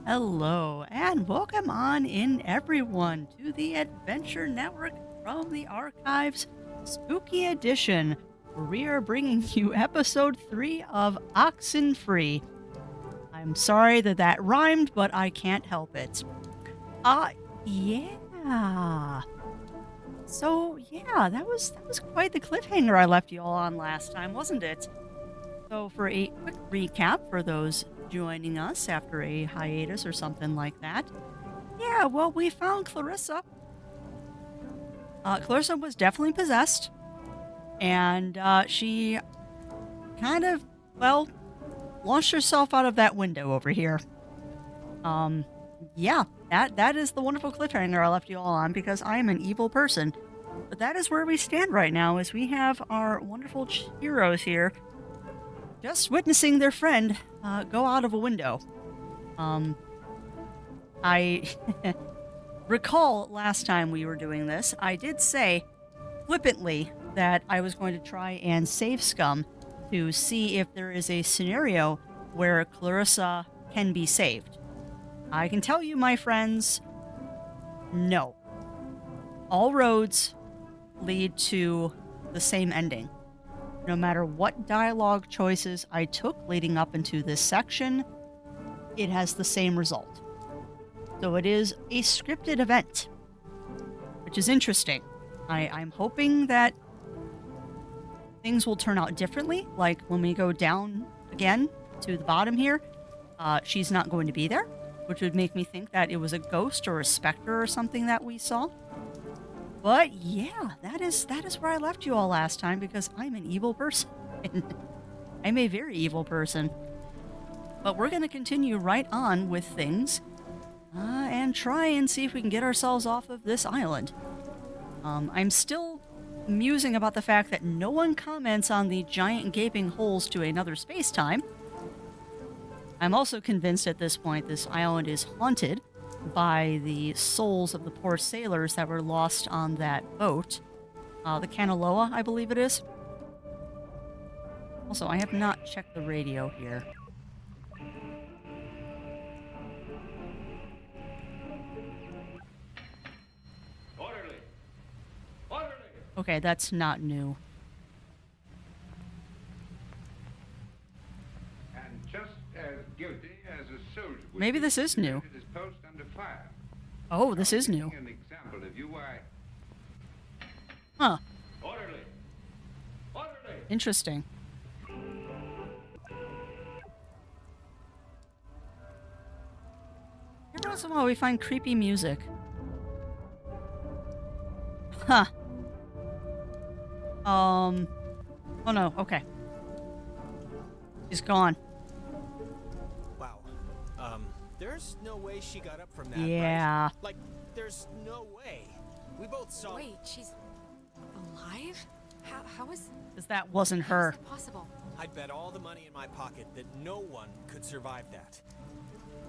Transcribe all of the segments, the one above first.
Hello, and welcome on in, everyone, to the Adventure Network from the Archives Spooky Edition, where we are bringing you episode 3 of Oxenfree. I'm sorry that that rhymed, but I can't help it. Uh, yeah. So, that was quite the cliffhanger I left you all on last time, wasn't it? So, for a quick recap for those joining us after a hiatus or something like that. Yeah, well, we found Clarissa. Clarissa was definitely possessed, and she kind of, well, launched herself out of that window over here. Um, yeah, that is the wonderful cliffhanger I left you all on because I am an evil person. But that is where we stand right now, as we have our wonderful heroes here just witnessing their friend go out of a window. Um, I recall last time we were doing this, I did say flippantly that I was going to try and save Scum to see if there is a scenario where Clarissa can be saved. I can tell you, my friends, no. All roads lead to the same ending. No matter what dialogue choices I took leading up into this section, it has the same result. So it is a scripted event, which is interesting. I'm hoping that things will turn out differently. Like when we go down again to the bottom here, she's not going to be there, which would make me think that it was a ghost or a specter or something that we saw. But yeah, that is where I left you all last time because I'm an evil person. I'm a very evil person. But we're going to continue right on with things and try and see if we can get ourselves off of this island. I'm still musing about the fact that no one comments on the giant gaping holes to another space time. I'm also convinced at this point this island is haunted by the souls of the poor sailors that were lost on that boat. The Kanaloa, I believe it is. Also, I have not checked the radio here. Orderly! Orderly! Okay, that's not new. And just as guilty as a soldier would Maybe be this is if new. deserted his post under fire. Oh, this Now, is new. taking an example of you, why... Huh. Orderly! Orderly! Interesting. Every once in a while we find creepy music. Huh. Oh no, okay. She's gone. Wow. There's no way she got up from that, Yeah. right? Like, there's no way. We both saw. Wait, she's alive? How is Because that wasn't how is her. that possible? I'd bet all the money in my pocket that no one could survive that.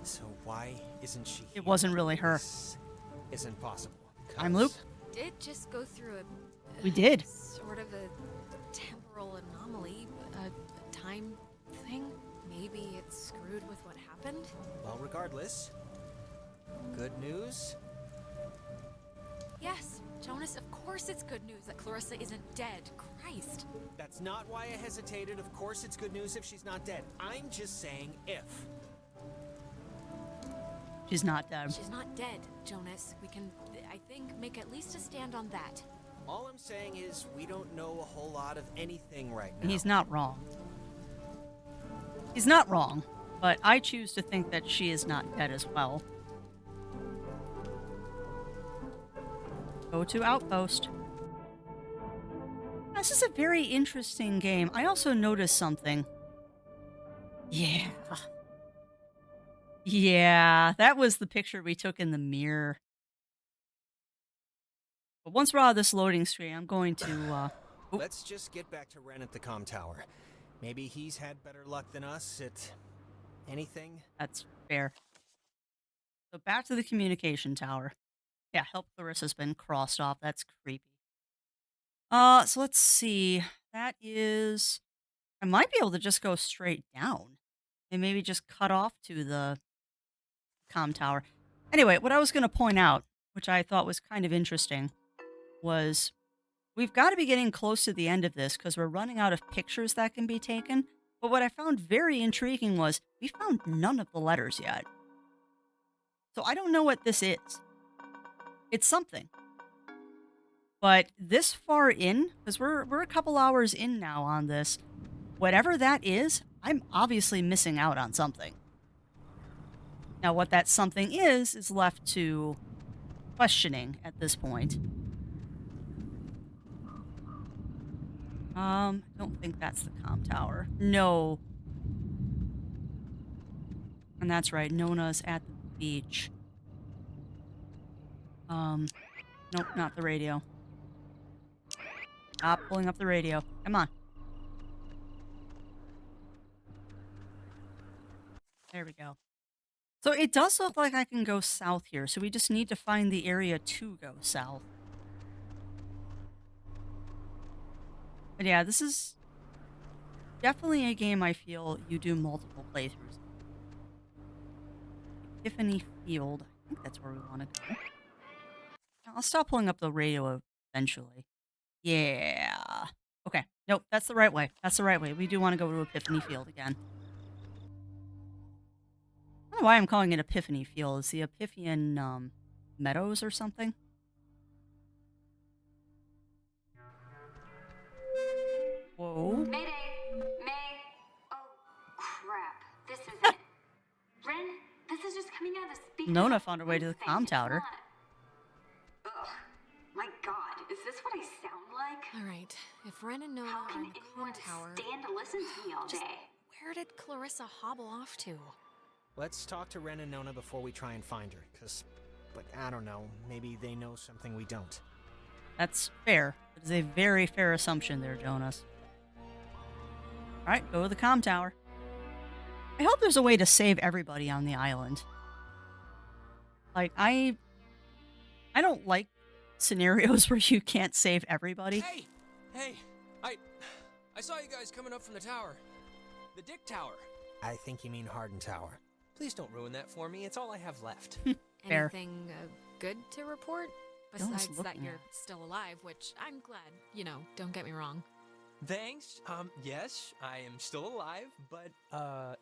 So why isn't she here? It wasn't really her. This isn't possible. Time loop? Did just go through a We did. sort of a temporal anomaly, a time thing. Maybe it's screwed with what happened. Well, regardless, good news. Yes, Jonas. Of course, it's good news that Clarissa isn't dead. Christ. That's not why I hesitated. Of course, it's good news if she's not dead. I'm just saying if. She's not dead. She's not dead, Jonas. We can, I think, make at least a stand on that. All I'm saying is we don't know a whole lot of anything right now. He's not wrong. He's not wrong, but I choose to think that she is not dead as well. Go to Outpost. This is a very interesting game. I also noticed something. Yeah. Yeah, that was the picture we took in the mirror. But once we're out of this loading screen, I'm going to, oh, Let's just get back to Ren at the comm tower. Maybe he's had better luck than us at anything. that's fair. So back to the communication tower. Yeah, help Clarissa's been crossed off. That's creepy. So let's see. That is, I might be able to just go straight down and maybe just cut comm tower. Anyway, what I was going to point out, which I thought was kind of interesting, was we've got to be getting close to the end of this because we're running out of pictures that can be taken. But what I found very intriguing was we found none of the letters yet. So I don't know what this is. It's something. But this far in, because we're a couple hours in now on this, whatever that is, I'm obviously missing out on something. Now, what that something is left to questioning at this point. I don't think that's the comm tower. No. And that's right, Nona's at the beach. Nope, not the radio. Stop pulling up the radio. Come on. There we go. So it does look like I can go south here, so we just need to find the area to go south. But yeah, this is definitely a game I feel you do multiple playthroughs. Epiphany Field. I think that's where we want to go. I'll stop pulling up the radio eventually. Yeah. Okay. Nope, that's the right way. That's the right way. We do want to go to Epiphany Field again. I don't know why I'm calling it Epiphany Field. Is the Epiphaean Meadows or something? Whoa. Mayday! May! Oh, crap. This is it. Ren, this is just coming out of the speaker. Nona found her way to the comm tower. Ugh. My god, is this what I sound like? All right, if Ren and Nona How are can in the anyone comm tower, stand to listen to me all just day? where did Clarissa hobble off to? Let's talk to Ren and Nona before we try and find her, because, I don't know, maybe they know something we don't. That's fair. It is a very fair assumption there, Jonas. All right, go to the comm tower. I hope there's a way to save everybody on the island. Like, I don't like scenarios where you can't save everybody. Hey, I saw you guys coming up from the tower. The Dick Tower. I think you mean Harden Tower. Please don't ruin that for me. It's all I have left. Fair. Anything good to report? Jonas Besides that looking you're at still alive, which I'm glad, don't get me wrong. Thanks. Yes, I am still alive, but,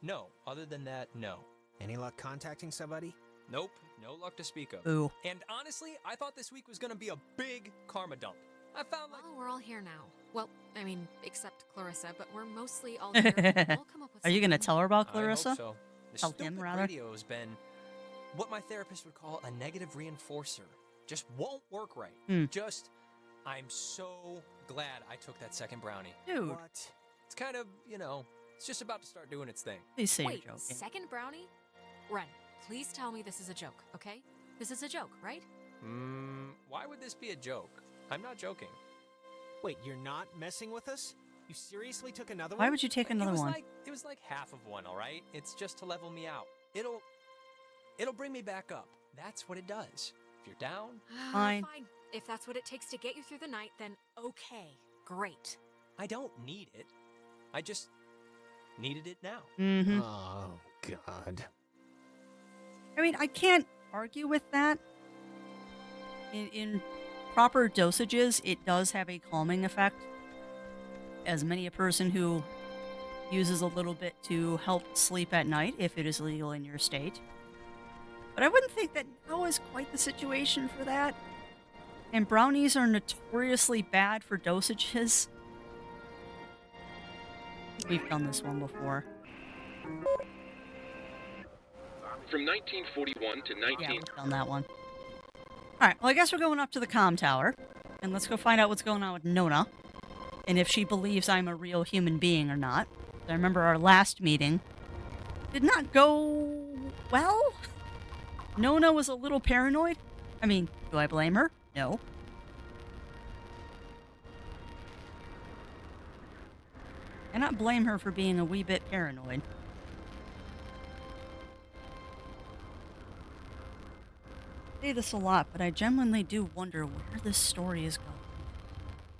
no. Other than that, no. Any luck contacting somebody? Nope, no luck to speak of. Ooh. And honestly, I thought this week was gonna be a big karma dump. I found like... Well, we're all here now. Well, I mean, except Clarissa, but we're mostly all here. We'll come up with Are you going to something. tell her about I Clarissa? hope so. The Tell stupid him, rather? radio has been what my therapist would call a negative reinforcer. Just won't work right. I'm so glad I took that second brownie. Dude, What? It's kind of, it's just about to start doing its thing. please say Wait, you're joking. second brownie? Ren, please tell me this is a joke, okay? This is a joke, right? Why would this be a joke? I'm not joking. Wait, you're not messing with us? You seriously took another Why one? would you take another one? It was like half of one, all right? It's just to level me out. It'll bring me back up. That's what it does. If you're down, Fine. Fine. If that's what it takes to get you through the night, then okay. Great. I don't need it. I just needed it now. Mm-hmm. Oh, God. I mean, I can't argue with that. In proper dosages, it does have a calming effect. As many a person who uses a little bit to help sleep at night, if it is legal in your state. But I wouldn't think that now is quite the situation for that. And brownies are notoriously bad for dosages. We've done this one before. From 1941 to Yeah, 19... we've done that one. Alright, well I guess we're going up to the comm tower. And let's go find out what's going on with Nona. And if she believes I'm a real human being or not. I remember our last meeting did not go well. Nona was a little paranoid. I mean, do I blame her? No. I cannot blame her for being a wee bit paranoid. I say this a lot, but I genuinely do wonder where this story is going.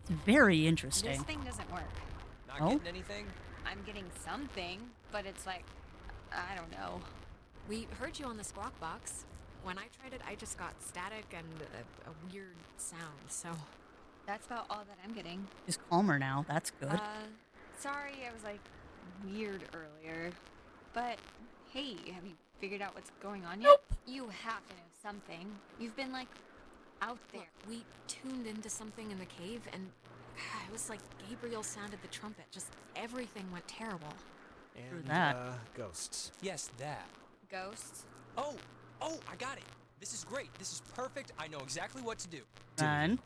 It's very This interesting. thing doesn't work. Not Oh? getting anything? I'm getting something, but it's like, I don't know. We heard you on the squawk box. When I tried it, I just got static and a weird sound, so... That's about all that I'm getting. She's calmer now. That's good. Sorry I was like weird earlier. But hey, have you figured out what's going on yet? Nope. You have to know something. You've been like out there. Look, we tuned into something in the cave, and it was like Gabriel sounded the trumpet. Just everything went terrible. And, that. Ghosts. Yes, that. Ghosts? Oh, I got it. This is great. This is perfect. I know exactly what to do. Then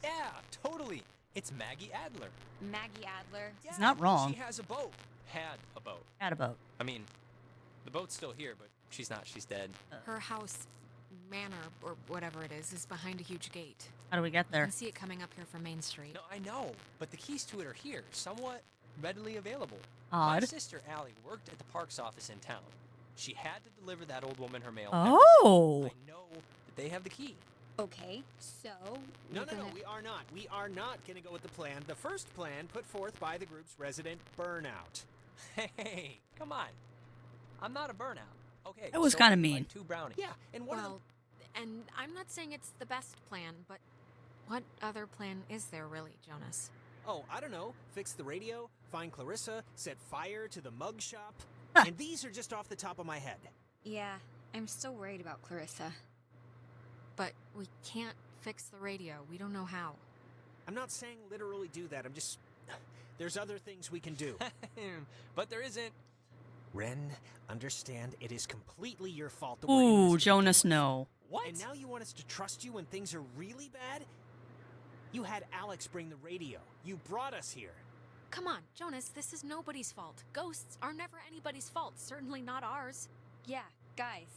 Yeah, totally. It's Maggie Adler. Maggie Adler. Yeah, not wrong. She has a boat. Had a boat. had a boat. I mean, the boat's still here, but she's not. She's dead. Her house, manor, or whatever it is behind a huge gate. How do we get You there? can see it coming up here from Main Street. No, I know, but the keys to it are here, somewhat readily available. My Odd. sister Allie worked at the parks office in town. She had to deliver that old woman her mail. Oh. I know that they have the key. Okay, so No, we're no, no, gonna- we are not. We are not going to go with the plan. The first plan put forth by the group's resident Burnout. Hey, come on. I'm not a burnout. Okay. That was so kinda like mean. 2 brownies. Yeah, and one of Well, and I'm not saying it's the best plan, but what other plan is there really, Jonas? oh, I don't know, fix the radio, find Clarissa, set fire to the mug shop. And these are just off the top of my head. Yeah, I'm still worried about Clarissa. But we can't fix the radio. We don't know how. I'm not saying literally do that. I'm just... There's other things we can do. But there isn't. Ren, understand it is completely your fault that we're in this Ooh, to begin Jonas, with. no. What? And now you want us to trust you when things are really bad? You had Alex bring the radio. You brought us here. Come on, Jonas, this is nobody's fault. Ghosts are never anybody's fault, certainly not ours. Yeah, guys,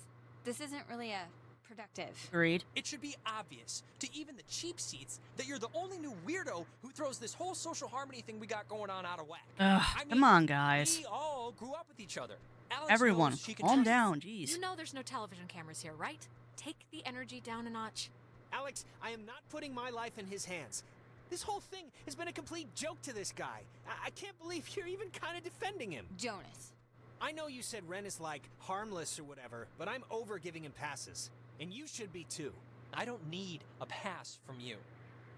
this isn't really a productive. Agreed. It should be obvious to even the cheap seats that you're the only new weirdo who throws this whole social harmony thing we got going on out of whack. Ugh, I mean, come on, guys. We all grew up with each other. Alex Everyone, knows she can calm trust- down. Jeez. You know there's no television cameras here, right? Take the energy down a notch. Alex, I am not putting my life in his hands. This whole thing has been a complete joke to this guy. I can't believe you're even kind of defending him. Jonas. I know you said Ren is like harmless or whatever, but I'm over giving him passes. And you should be too. I don't need a pass from you.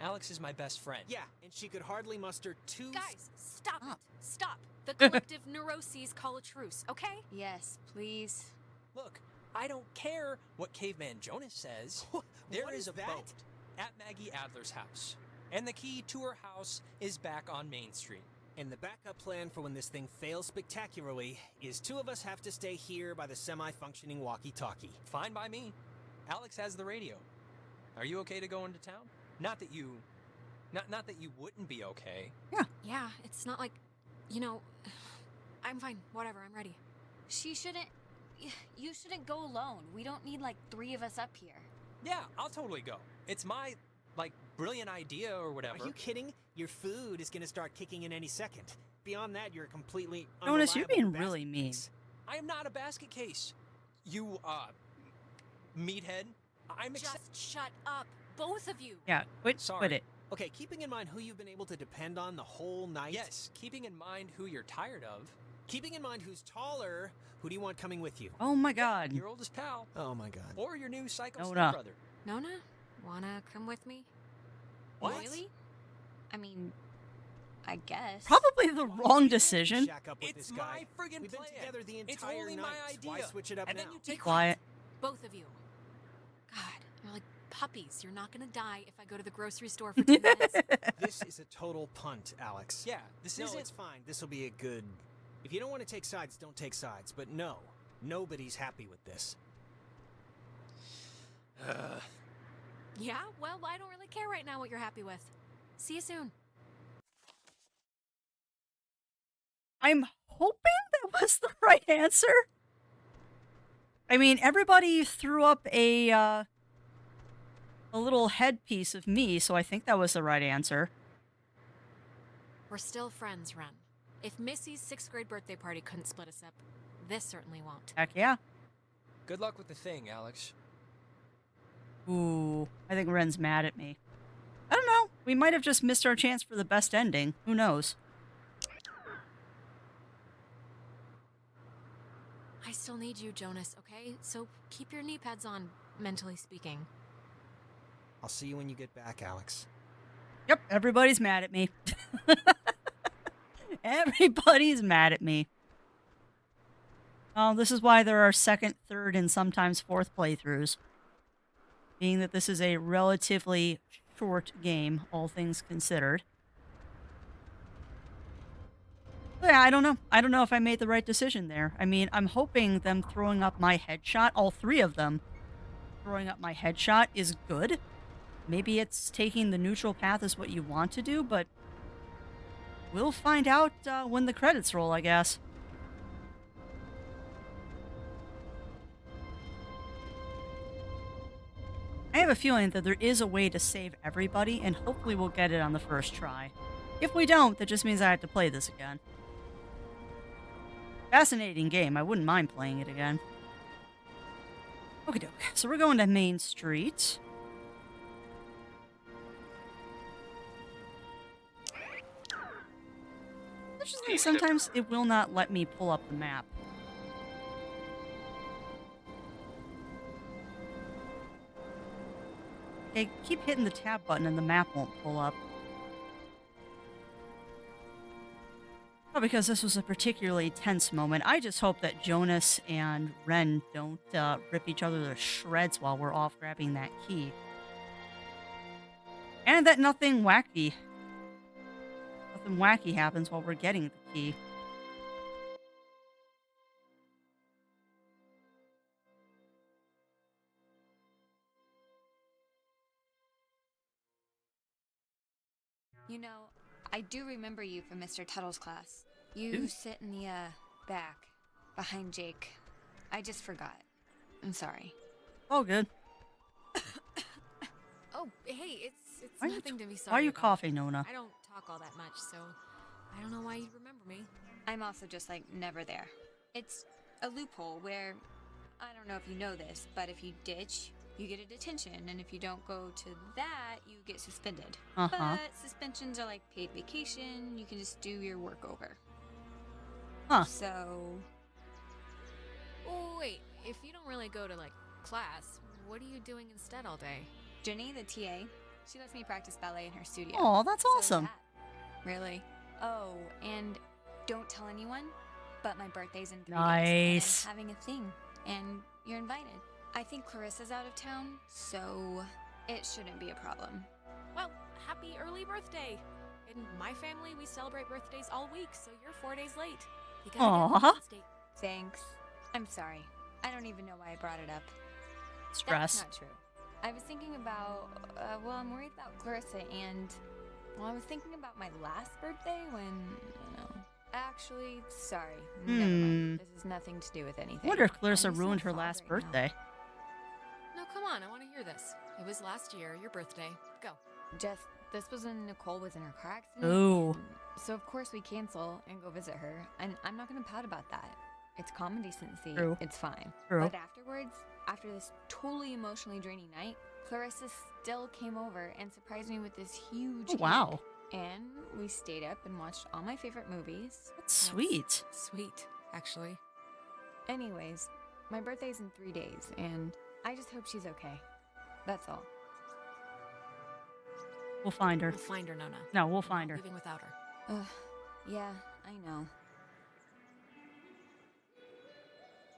Alex is my best friend. Yeah, and she could hardly muster 2... Guys, stop Stop. it. Stop. The collective neuroses call a truce, okay? Yes, please. Look, I don't care what Caveman Jonas says. There What is is a that? boat at Maggie Adler's house. And the key to her house is back on Main Street. And the backup plan for when this thing fails spectacularly is 2 of us have to stay here by the semi-functioning walkie-talkie. Fine by me. Alex has the radio. Are you okay to go into town? Not that you wouldn't be okay. Yeah, it's not like, you know, I'm fine. Whatever, I'm ready. She shouldn't. You shouldn't go alone. We don't need like 3 of us up here. Yeah, I'll totally go. It's my, brilliant idea or whatever. Are you kidding? Your food is gonna start kicking in any second. Beyond that, you're completely Jonas, you're being unreliable really mean. basket case. I am not a basket case. You, meathead. I'm Just shut up, both of you. Yeah, quit Sorry. it. Okay, keeping in mind who you've been able to depend on the whole night. Yes, keeping in mind who you're tired of. Keeping in mind who's taller. Who do you want coming with you? Oh my god. Your oldest pal. Oh my god. Or your new psycho Nona. brother. Nona, wanna come with me? What? Really? I mean, I guess. Probably the wrong decision. Shack up with It's this guy. my friggin' We've been plan. together the It's entire only night. my Why idea. switch it up And now? then you Be take quiet. Both of you. God, you're like puppies. You're not gonna die if I go to the grocery store for 2 minutes. This is a total punt, Alex. Yeah, this No, isn't. it's fine. This will be a good... If you don't want to take sides, don't take sides. But no, nobody's happy with this. Yeah, well, I don't really care right now what you're happy with. See you soon. I'm hoping that was the right answer. I mean, everybody threw up a little headpiece of me, so I think that was the right answer. We're still friends, Ren. If Missy's 6th grade birthday party couldn't split us up, this certainly won't. Heck yeah. Good luck with the thing, Alex. Ooh, I think Ren's mad at me. I don't know. We might have just missed our chance for the best ending. Who knows? I still need you, Jonas, okay? So keep your knee pads on, mentally speaking. I'll see you when you get back, Alex. Yep, everybody's mad at me. Everybody's mad at me. Oh, this is why there are second, third, and sometimes fourth playthroughs. Being that this is a relatively short game, all things considered. But yeah, I don't know. I don't know if I made the right decision there. I mean, I'm hoping them throwing up my headshot, all three of them throwing up my headshot, is good. Maybe it's taking the neutral path is what you want to do, but we'll find out when the credits roll, I guess. I have a feeling that there is a way to save everybody, and hopefully we'll get it on the first try. If we don't, that just means I have to play this again. Fascinating game. I wouldn't mind playing it again. Okie doke. So we're going to Main Street. Interesting, sometimes it will not let me pull up the map. Okay, keep hitting the tab button and the map won't pull up. Oh, because this was a particularly tense moment. I just hope that Jonas and Ren don't rip each other to shreds while we're off grabbing that key. And that nothing wacky happens while we're getting the key. You know, I do remember you from Mr. Tuttle's class. You Ooh. sit in the, back, behind Jake. I just forgot. I'm sorry. Oh, good. Oh, hey, it's Why are you nothing to be sorry Why are you about. coughing, Nona? I don't talk all that much, so I don't know why you'd remember me. I'm also just, like, never there. It's a loophole where, I don't know if you know this, but if you ditch, you get a detention, and if you don't go to that, you get suspended. Uh-huh. But suspensions are like paid vacation. You can just do your work over. Huh. So, Oh, wait, if you don't really go to, like, class, what are you doing instead all day? Jenny, the TA, she lets me practice ballet in her studio. Oh, that's So awesome. that. Really? Oh, and don't tell anyone, but my birthday's in 3 Nice. days, and I'm having a thing, and you're invited. I think Clarissa's out of town, so it shouldn't be a problem. Well, happy early birthday! In my family, we celebrate birthdays all week, so you're 4 days late. You gotta Aw. get a release date. Thanks. I'm sorry. I don't even know why I brought it up. Stress. That's not true. I was thinking about, I'm worried about Clarissa and, I was thinking about my last birthday actually, sorry. Never mind. This has nothing to do with anything. I wonder if Clarissa I'm just ruined so her fog last right now. birthday. No, come on, I want to hear this. It was last year, your birthday. Go. This was when Nicole was in her car accident. Ooh. and So of course we cancel and go visit her, and I'm not gonna pout about that. It's common decency. True. It's fine. True. But afterwards, after this totally emotionally draining night, Clarissa still came over and surprised me with this huge Oh, wow. cake. And we stayed up and watched all my favorite movies. That's sweet. Sweet, actually. Anyways, my birthday's in 3 days, and I just hope she's okay. That's all. We'll find her. We'll find her, Nona. No, we'll find her. Leaving without her. Ugh, yeah, I know.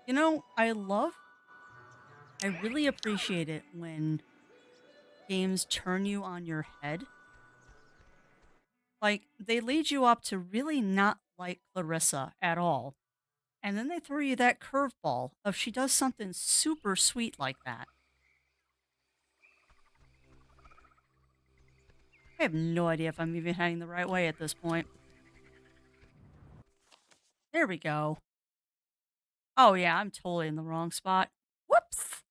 You know, I really appreciate it when games turn you on your head. Like, they lead you up to really not like Clarissa at all. And then they throw you that curveball of she does something super sweet like that. I have no idea if I'm even heading the right way at this point. There we go. Oh yeah, I'm totally in the wrong spot. Whoops!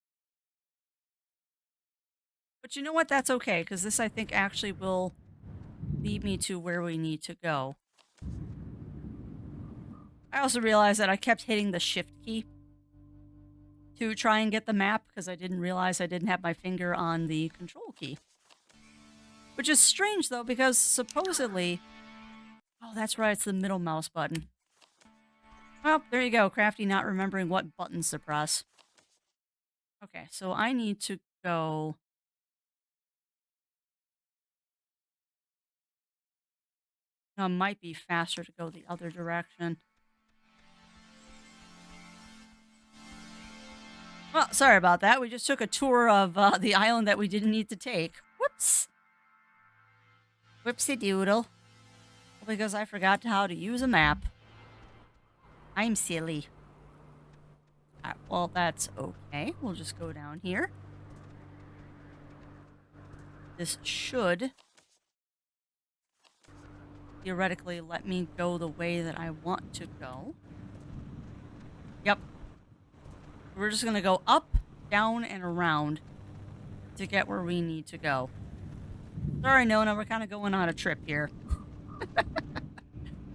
But you know what? That's okay, because this, I think, actually will lead me to where we need to go. I also realized that I kept hitting the shift key to try and get the map, because I didn't realize I didn't have my finger on the control key. Which is strange, though, because supposedly... Oh, that's right, it's the middle mouse button. Well, Oh, there you go. Crafty not remembering what buttons to press. Okay, so I need to go... It might be faster to go the other direction. Well, sorry about that. We just took a tour of the island that we didn't need to take. Whoops. Whoopsie doodle. Because I forgot how to use a map. I'm silly. Alright, well, that's okay. We'll just go down here. This should theoretically let me go the way that I want to go. Yep. We're just going to go up, down, and around to get where we need to go. Sorry, Nona, we're kind of going on a trip here.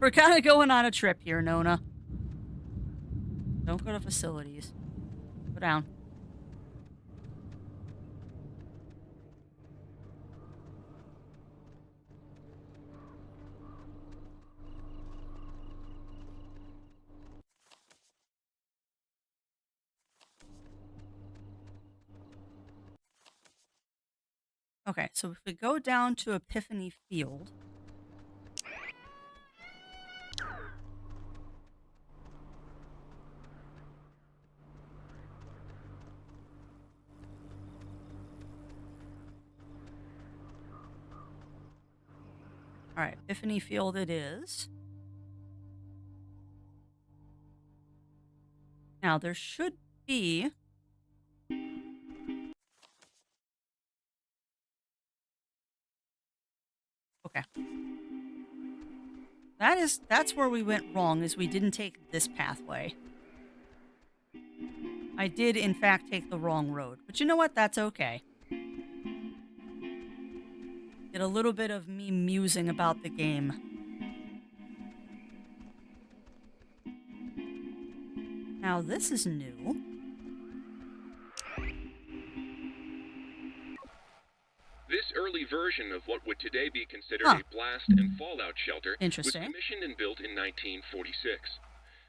We're kind of going on a trip here, Nona. Don't go to facilities. Go down. Okay, so if we go down to Epiphany Field... Alright, Epiphany Field it is. Now, there should be... Okay. That's where we went wrong, is we didn't take this pathway. I did, in fact, take the wrong road. But you know what? That's okay. Get a little bit of me musing about the game. Now, this is new. This early version of what would today be considered Huh. a blast and fallout shelter was Interesting. commissioned and built in 1946.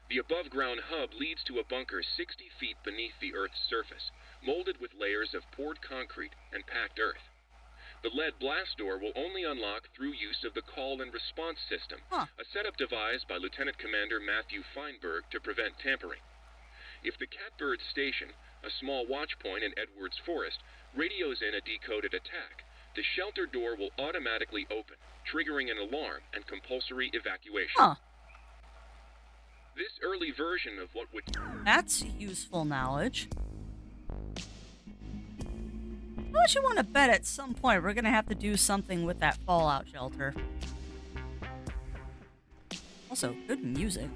The above-ground hub leads to a bunker 60 feet beneath the Earth's surface, molded with layers of poured concrete and packed earth. The lead blast door will only unlock through use of the call and response system, Huh. a setup devised by Lieutenant Commander Matthew Feinberg to prevent tampering. If the Catbird Station, a small watch point in Edwards Forest, radios in a decoded attack, the shelter door will automatically open, triggering an alarm and compulsory evacuation. Huh. This early version of what would... That's useful knowledge. Don't you want to bet at some point we're going to have to do something with that fallout shelter? Also, good music.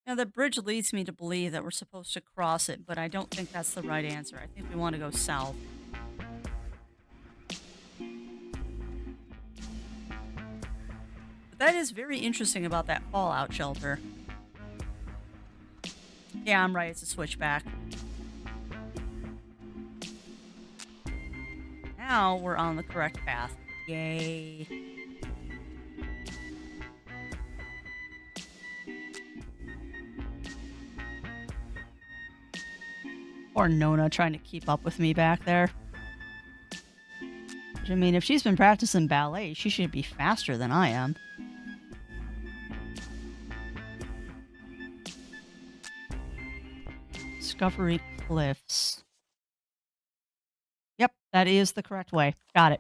Now, the bridge leads me to believe that we're supposed to cross it, but I don't think that's the right answer. I think we want to go south. But that is very interesting about that fallout shelter. Yeah, I'm right. It's a switchback. Now we're on the correct path. Yay. Or Nona trying to keep up with me back there. Which, I mean, if she's been practicing ballet, she should be faster than I am. Discovery Cliffs. Yep, that is the correct way. Got it.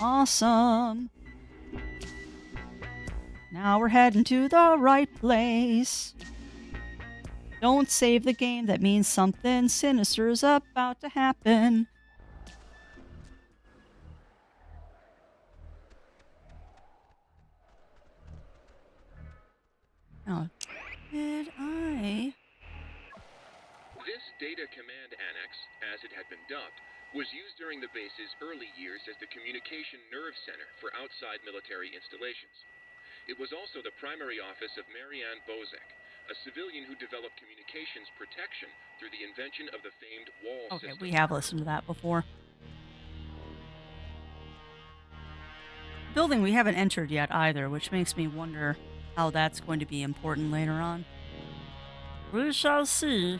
Awesome. Now we're heading to the right place. Don't save the game, that means something sinister's about to happen. Oh, did I? This Data Command Annex, as it had been dubbed, was used during the base's early years as the communication nerve center for outside military installations. It was also the primary office of Marianne Bozek, a civilian who developed communications protection through the invention of the famed wall Okay, system. we have listened to that before. building we haven't entered yet either, which makes me wonder how that's going to be important later on. We shall see.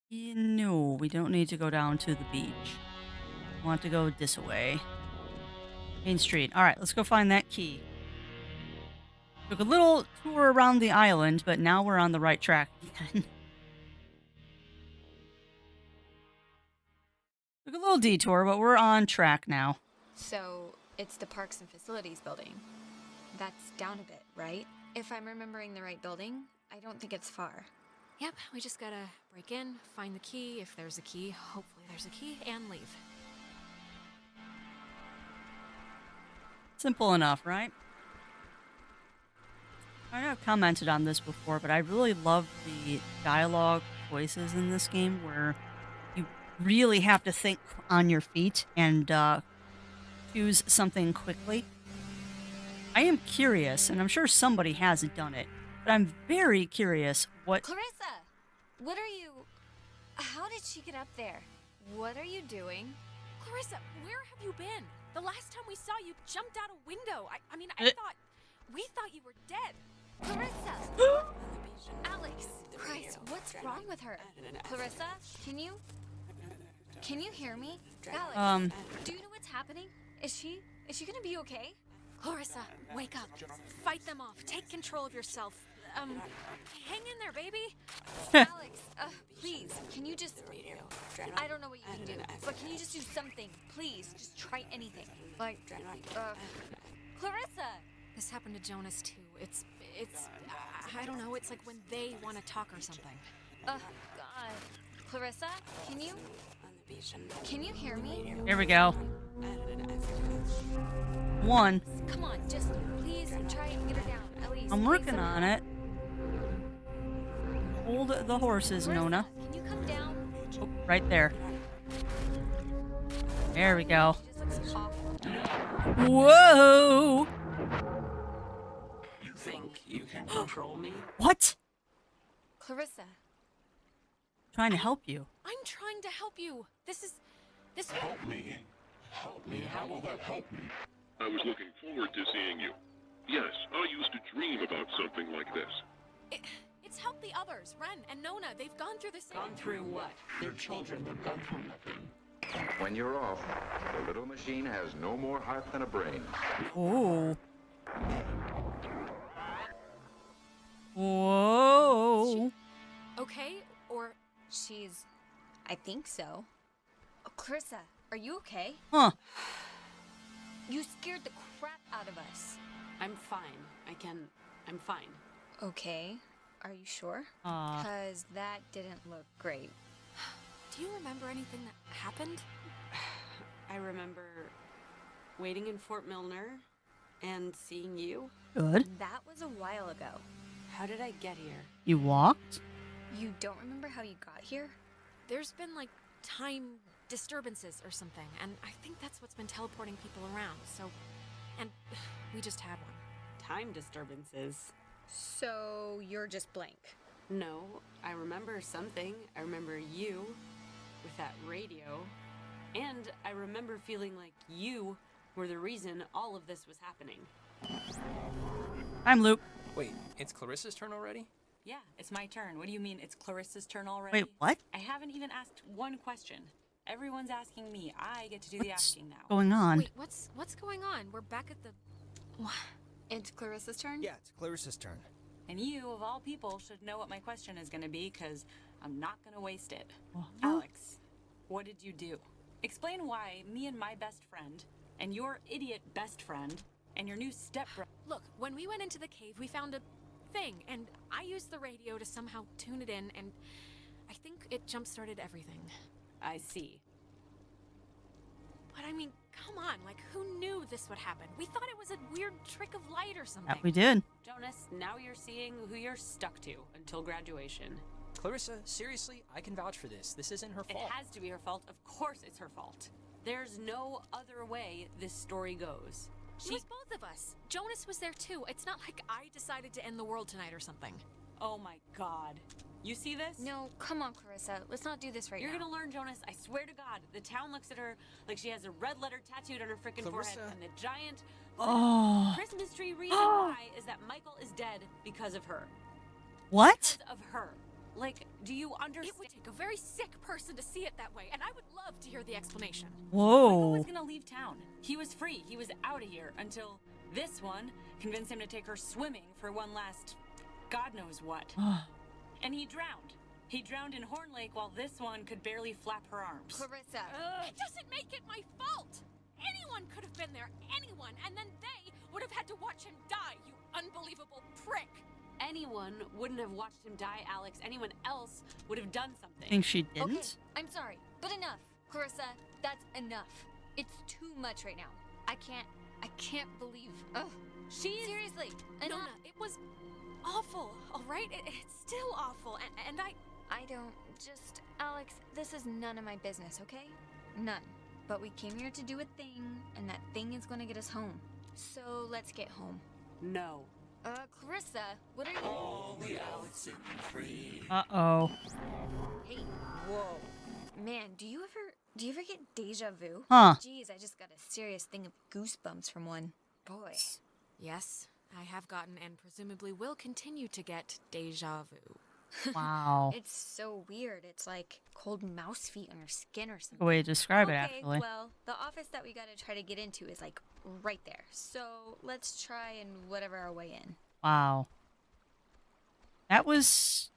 No, we don't need to go down to the beach. We want to go this way. Main Street. All right, let's go find that key. Took a little tour around the island, but now we're on the right track again. Took a little detour, but we're on track now. So, it's the Parks and Facilities building. That's down a bit, right? If I'm remembering the right building, I don't think it's far. Yep, we just gotta break in, find the key, if there's a key, hopefully there's a key, and leave. Simple enough, right? I know I've commented on this before, but I really love the dialogue voices in this game where you really have to think on your feet and choose something quickly. I am curious, and I'm sure somebody has done it, but I'm very curious what... Clarissa! What are you... How did she get up there? What are you doing? Clarissa, where have you been? The last time we saw you jumped out a window. We thought you were dead. Clarissa! Alex! Christ, what's wrong with her? Clarissa, can you hear me? Alex, do you know what's happening? Is she gonna be okay? Clarissa, wake up. Fight them off. Take control of yourself. Hang in there, baby. Alex, please, can you just... I don't know what you can do, but can you just do something? Please, just try anything. Like, Clarissa! This happened to Jonas too. It's I don't know, it's like when they want to talk or something. God. Clarissa, can you hear me? Here we go. One. Come on, just please try and get her down, at least. I'm working on it. Hold the horses, Clarissa, Nona. can you come down? Oh, right there. There we go. She just looks awful. Whoa! You think you can control me? What? Clarissa. Trying to help you. I'm trying to help you. This Help me. Help me. How will that help me? I was looking forward to seeing you. Yes, I used to dream about something like this. It's helped the others. Ren and Nona, they've gone through the same... Gone through what? They're children. They've gone through nothing. When you're off, the little machine has no more heart than a brain. Oh. Whoa. Okay, or... She's... I think so. Oh, Clarissa, are you okay? Huh. You scared the crap out of us. I'm fine. I'm fine. Okay. Are you sure? Uh. Because that didn't look great. Do you remember anything that happened? I remember waiting in Fort Milner and seeing you. Good. That was a while ago. How did I get here? You walked? You don't remember how you got here? There's been, like, time disturbances or something, and I think that's what's been teleporting people around, so... And we just had one. Time disturbances. So you're just blank. No, I remember something. I remember you with that radio. And I remember feeling like you were the reason all of this was happening. I'm Luke. Wait, it's Clarissa's turn already? Yeah, it's my turn. What do you mean it's Clarissa's turn already? Wait, what? I haven't even asked one question. Everyone's asking me. I get to do the What's asking now. going on? Wait, what's going on? We're back at the... It's Clarissa's turn? Yeah, it's Clarissa's turn. And you, of all people, should know what my question is going to be, because I'm not going to waste it. Uh-huh. Alex, what did you do? Explain why me and my best friend, and your idiot best friend, and your new stepbrother... Look, when we went into the cave, we found a thing, and I used the radio to somehow tune it in, and I think it jump-started everything. I see. But I mean, come on, like, who knew this would happen? We thought it was a weird trick of light or something. That we did. Jonas, now you're seeing who you're stuck to until graduation. Clarissa, seriously, I can vouch for this. This isn't her It fault. has to be her fault. Of course it's her fault. There's no other way this story goes. It was both of us. Jonas was there too. It's not like I decided to end the world tonight or something. Oh my god. You see this? No, come on, Clarissa. Let's not do this right You're now. gonna learn, Jonas. I swear to God. The town looks at her like she has a red letter tattooed on her freaking forehead. Clarissa. And the giant Oh. Christmas tree reason why is that Michael is dead because of her. What? Because of her. Like, do you understand? It would take a very sick person to see it that way, and I would love to hear the explanation. Michael Whoa. was gonna leave town. He was free. He was out of here until this one convinced him to take her swimming for one last God knows what. And he drowned. He drowned in Horn Lake while this one could barely flap her arms. Clarissa. It doesn't make it my fault. Anyone could have been there, anyone, and then they would have had to watch him die, you unbelievable prick. Anyone wouldn't have watched him die, Alex. Anyone else would have done something. Think she didn't? Okay, I'm sorry, but enough. Clarissa, that's enough. It's too much right now. I can't believe. Ugh. Seriously, enough. Nona, it was awful, all right? It's still awful, and I don't just Alex, this is none of my business, okay? None. But we came here to do a thing, and that thing is gonna get us home. So let's get home. No. Clarissa, what are you? All the Oxenfree. Uh-oh. Hey, whoa. Man, do you ever get deja vu? Huh. Jeez, I just got a serious thing of goosebumps from one. Boy. yes, I have gotten and presumably will continue to get deja vu. Wow. It's so weird. It's like cold mouse feet on your skin or Good something. way to describe it, Okay, actually. well, the office that we gotta try to get into is like right there. So let's try and whatever our way in. Wow. That was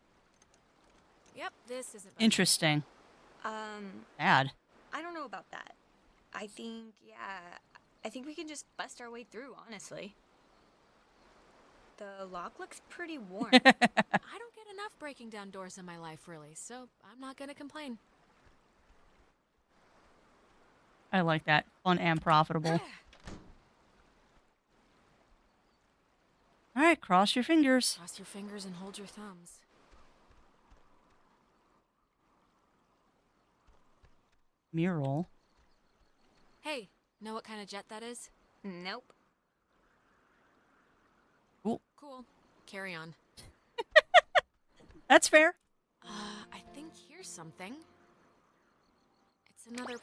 Yep, this isn't bad. interesting. Bad. I don't know about that. I think we can just bust our way through, honestly. The lock looks pretty worn. I don't get enough breaking down doors in my life, really, so I'm not gonna complain. I like that. Fun and profitable. All right, cross your fingers. Cross your fingers and hold your thumbs. Mural. Hey, know what kind of jet that is? Nope. Cool. Carry on. That's fair. I think here's something. It's another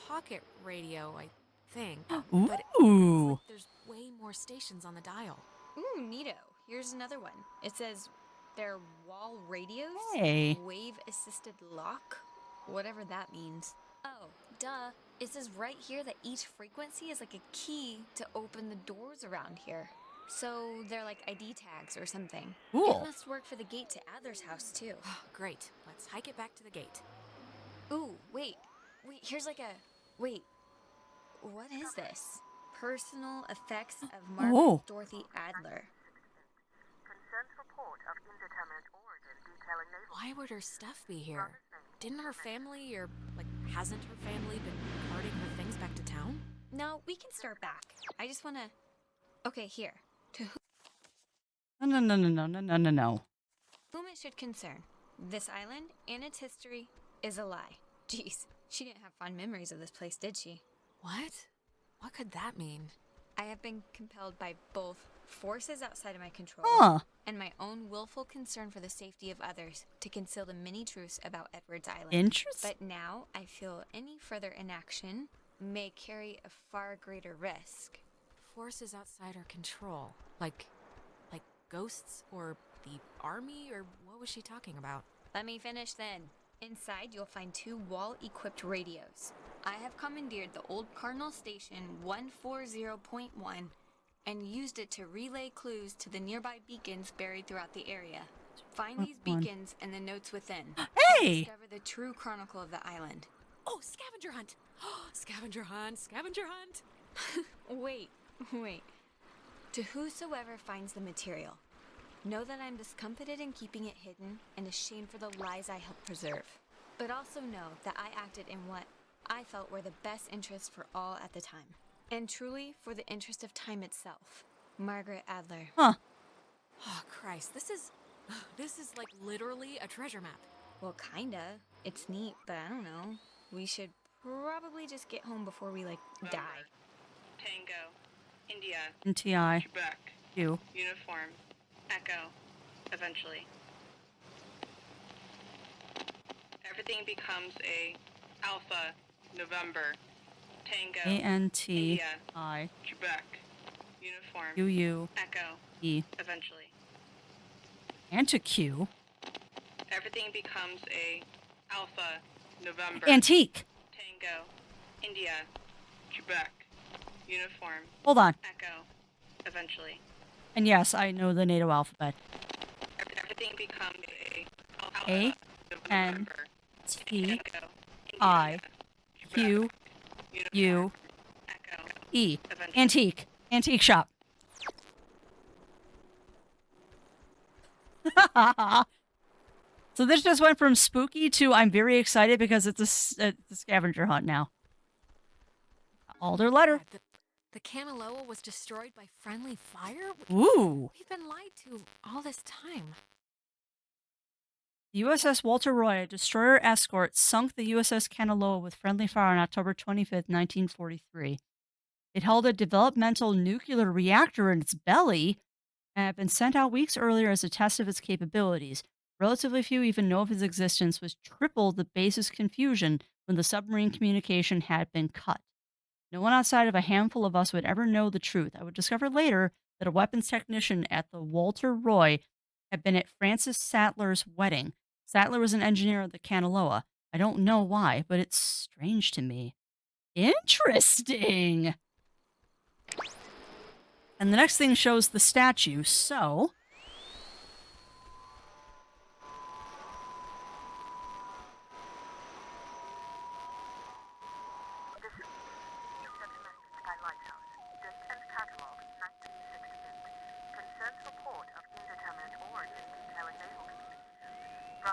pocket radio, I think. But Ooh. there's way more stations on the dial. Ooh, neato. Here's another one. It says they're wall radios. Hey. Wave-assisted lock. Whatever that means. Oh, duh. It says right here that each frequency is like a key to open the doors around here. So they're like ID tags or something. Cool. It must work for the gate to Adler's house too. Great. Let's hike it back to the gate. Ooh, wait, here's like a... Wait, what is this? Personal effects of Margaret Oh. Dorothy Adler. Why would her stuff be here? Didn't her family, or, hasn't her family been carting her things back to town? No, we can start back. I just wanna... Okay, here. To No. whom it should concern, this island and its history is a lie. Jeez, she didn't have fond memories of this place, did she? What? What could that mean? I have been compelled by both forces outside of my control Huh. and my own willful concern for the safety of others to conceal the many truths about Edwards Island. Interesting. But now I feel any further inaction may carry a far greater risk. Forces outside our control. Like ghosts or the army, or what was she talking about? Let me finish then. Inside, you'll find 2 wall-equipped radios. I have commandeered the old Cardinal Station 140.1 and used it to relay clues to the nearby beacons buried throughout the area. Find these beacons and the notes within. Hey! Discover the true chronicle of the island. Oh, scavenger hunt! Scavenger hunt! Scavenger hunt! Wait. To whosoever finds the material, know that I'm discomfited in keeping it hidden and ashamed for the lies I helped preserve. But also know that I acted in what I felt were the best interests for all at the time. And truly for the interest of time itself. Margaret Adler. Huh. Oh, Christ, this is like literally a treasure map. Well, kinda. It's neat, but I don't know. We should probably just get home before we, die. Tango, India, NTI. Quebec, You. Uniform, Echo, eventually. Everything becomes a Alpha, November, Tango, A-N-T-I. India, Quebec, Uniform, Q-U. Echo, E. eventually. And to Q. Everything becomes a Alpha, November, Antique. Tango, India, Quebec, Uniform, Hold on. Echo, eventually. And yes, I know the NATO alphabet. Everything becomes a A, N, T, I, Q, U, E. Antique. Antique shop. So this just went from spooky to I'm very excited because it's a scavenger hunt now. Alder letter. The Kanaloa was destroyed by friendly fire? Ooh. We've been lied to all this time. The USS Walter Roy, a destroyer escort, sunk the USS Kanaloa with friendly fire on October 25th, 1943. It held a developmental nuclear reactor in its belly and had been sent out weeks earlier as a test of its capabilities. Relatively few even know of its existence, which tripled the base's confusion when the submarine communication had been cut. No one outside of a handful of us would ever know the truth. I would discover later that a weapons technician at the Walter Roy had been at Francis Sattler's wedding. Sattler was an engineer of the Kanaloa. I don't know why, but it's strange to me. Interesting. And the next thing shows the statue, so...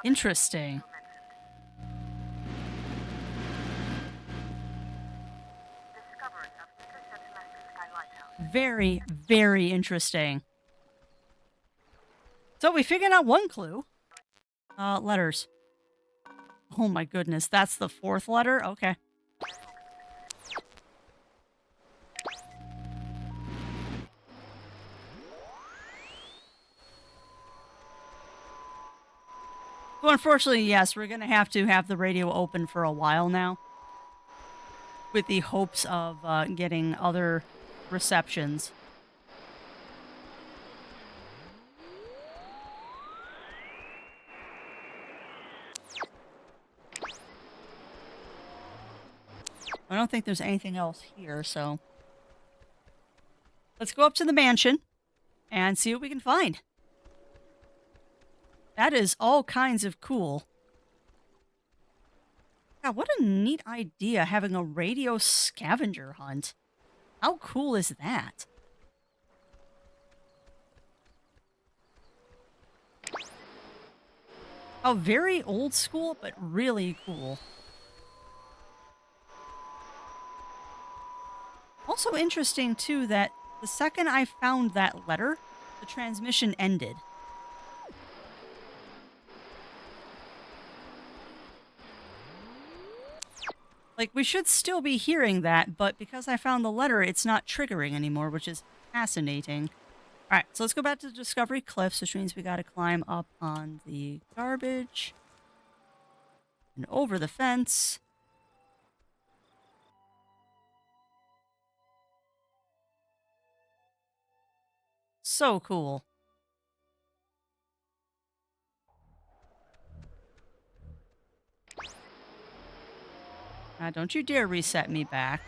Interesting. Very, very interesting. So we figured out one clue. Letters. Oh my goodness, that's the fourth letter? Okay. So unfortunately, yes, we're going to have the radio open for a while now. With the hopes of getting other receptions. I don't think there's anything else here, so... Let's go up to the mansion and see what we can find. That is all kinds of cool. God, what a neat idea, having a radio scavenger hunt. How cool is that? Oh, very old school, but really cool. Also interesting, too, that the second I found that letter, the transmission ended. Like, we should still be hearing that, but because I found the letter, it's not triggering anymore, which is fascinating. All right, so let's go back to the Discovery Cliffs, which means we got to climb up on the garbage and over the fence. So cool. Don't you dare reset me back.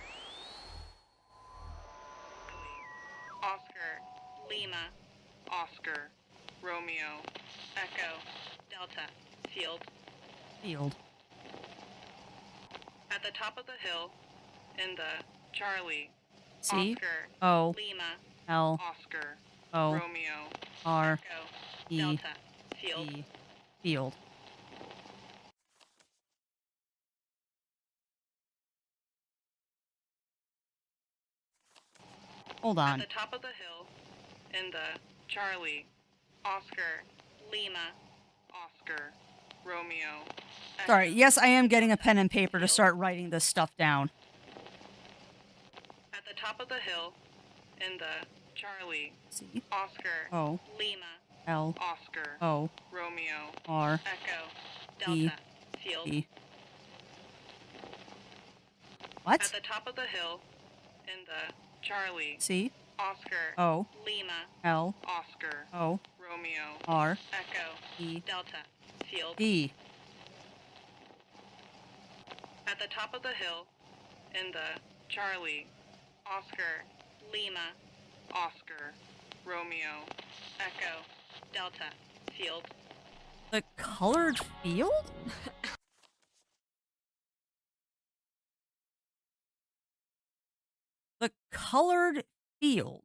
Oscar, Lima, Oscar, Romeo, Echo, Delta, Field. Field. At the top of the hill, in the Charlie, C Oscar, O Lima, L Oscar, O Romeo, R Echo, E Delta, Field. E Field. Hold on. At the top of the hill, in the Charlie, Oscar, Lima, Oscar, Romeo. Echo, Sorry, yes, I am getting a pen and paper to start writing this stuff down. At the top of the hill, in the Charlie, C Oscar, O Lima, L Oscar, O Romeo, R Echo, E Delta, field. E. What? At the top of the hill, in the Charlie, C. Oscar, O. Lima, L. Oscar, O. Romeo, R. Echo, E. Delta, field. D. At the top of the hill, in the Charlie, Oscar, Lima, Oscar, Romeo, Echo, Delta, field. The colored field? The colored field.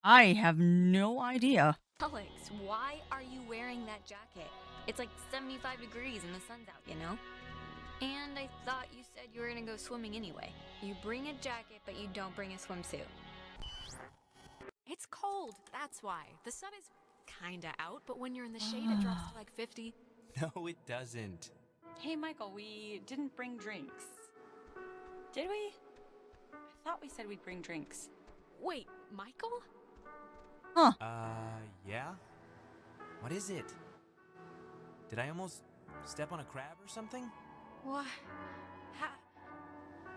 I have no idea. Alex, why are you wearing that jacket? It's like 75 degrees and the sun's out, you know? And I thought you said you were gonna go swimming anyway. You bring a jacket, but you don't bring a swimsuit. It's cold, that's why. The sun is kinda out, but when you're in the shade, it drops to like 50. No, it doesn't. Hey, Michael, we didn't bring drinks. Did we? I thought we said we'd bring drinks. Wait, Michael? Huh. Yeah? What is it? Did I almost step on a crab or something? What?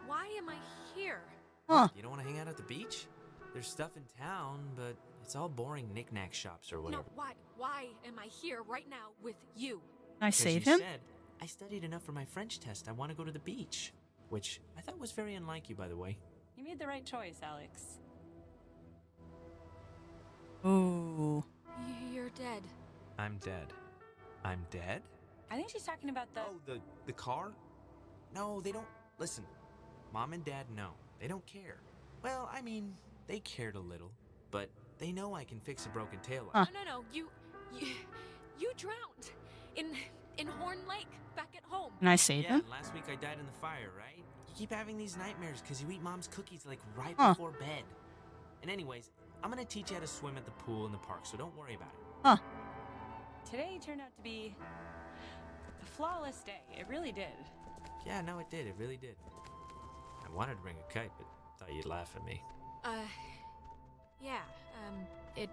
Why am I here? Huh. You don't want to hang out at the beach? There's stuff in town, but it's all boring knick-knack shops or whatever. No, why am I here right now with you? Can I 'Cause save you him? said, I studied enough for my French test. I want to go to the beach. Which I thought was very unlike you, by the way. You made the right choice, Alex. Ooh. You're dead. I'm dead. I'm dead? I think she's talking about the... Oh, the car? No, they don't... Listen, Mom and Dad know. They don't care. Well, I mean, they cared a little. But they know I can fix a broken taillight. Huh. No, you drowned in Horn Lake back at home. Can I save Yeah, him? and last week I died in the fire, right? You keep having these nightmares because you eat Mom's cookies like right Huh. before bed. And anyways, I'm gonna teach you how to swim at the pool in the park, so don't worry about it. Huh. Today turned out to be a flawless day. It really did. Yeah, no, it did. It really did. I wanted to bring a kite, but thought you'd laugh at me. Yeah, it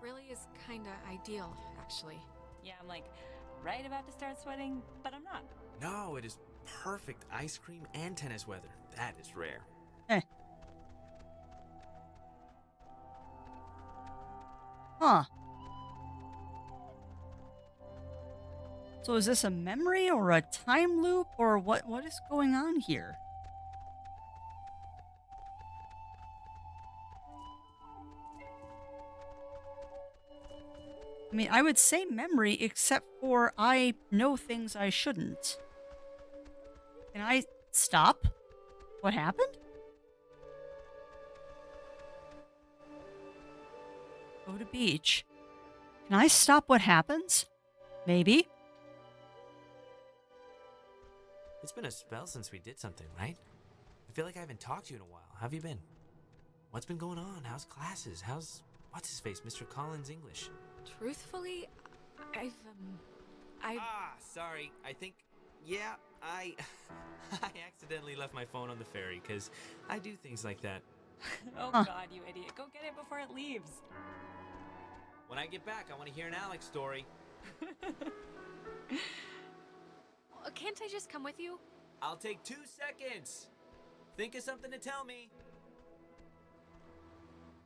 really is kinda ideal, actually. Yeah, I'm like right about to start sweating, but I'm not. No, it is perfect ice cream and tennis weather. That is rare. Eh. Huh. So is this a memory or a time loop or what is going on here? I mean, I would say memory except for I know things I shouldn't. Can I stop? What happened? Go to beach. Can I stop what happens? Maybe. It's been a spell since we did something, right? I feel like I haven't talked to you in a while. How have you been? What's been going on? How's classes? How's what's-his-face, Mr. Collins' English? Truthfully, I've Sorry. I think, yeah, I accidentally left my phone on the ferry, because I do things like that. Oh Huh. God, you idiot. Go get it before it leaves. When I get back, I want to hear an Alex story. Can't I just come with you? I'll take 2 seconds. Think of something to tell me.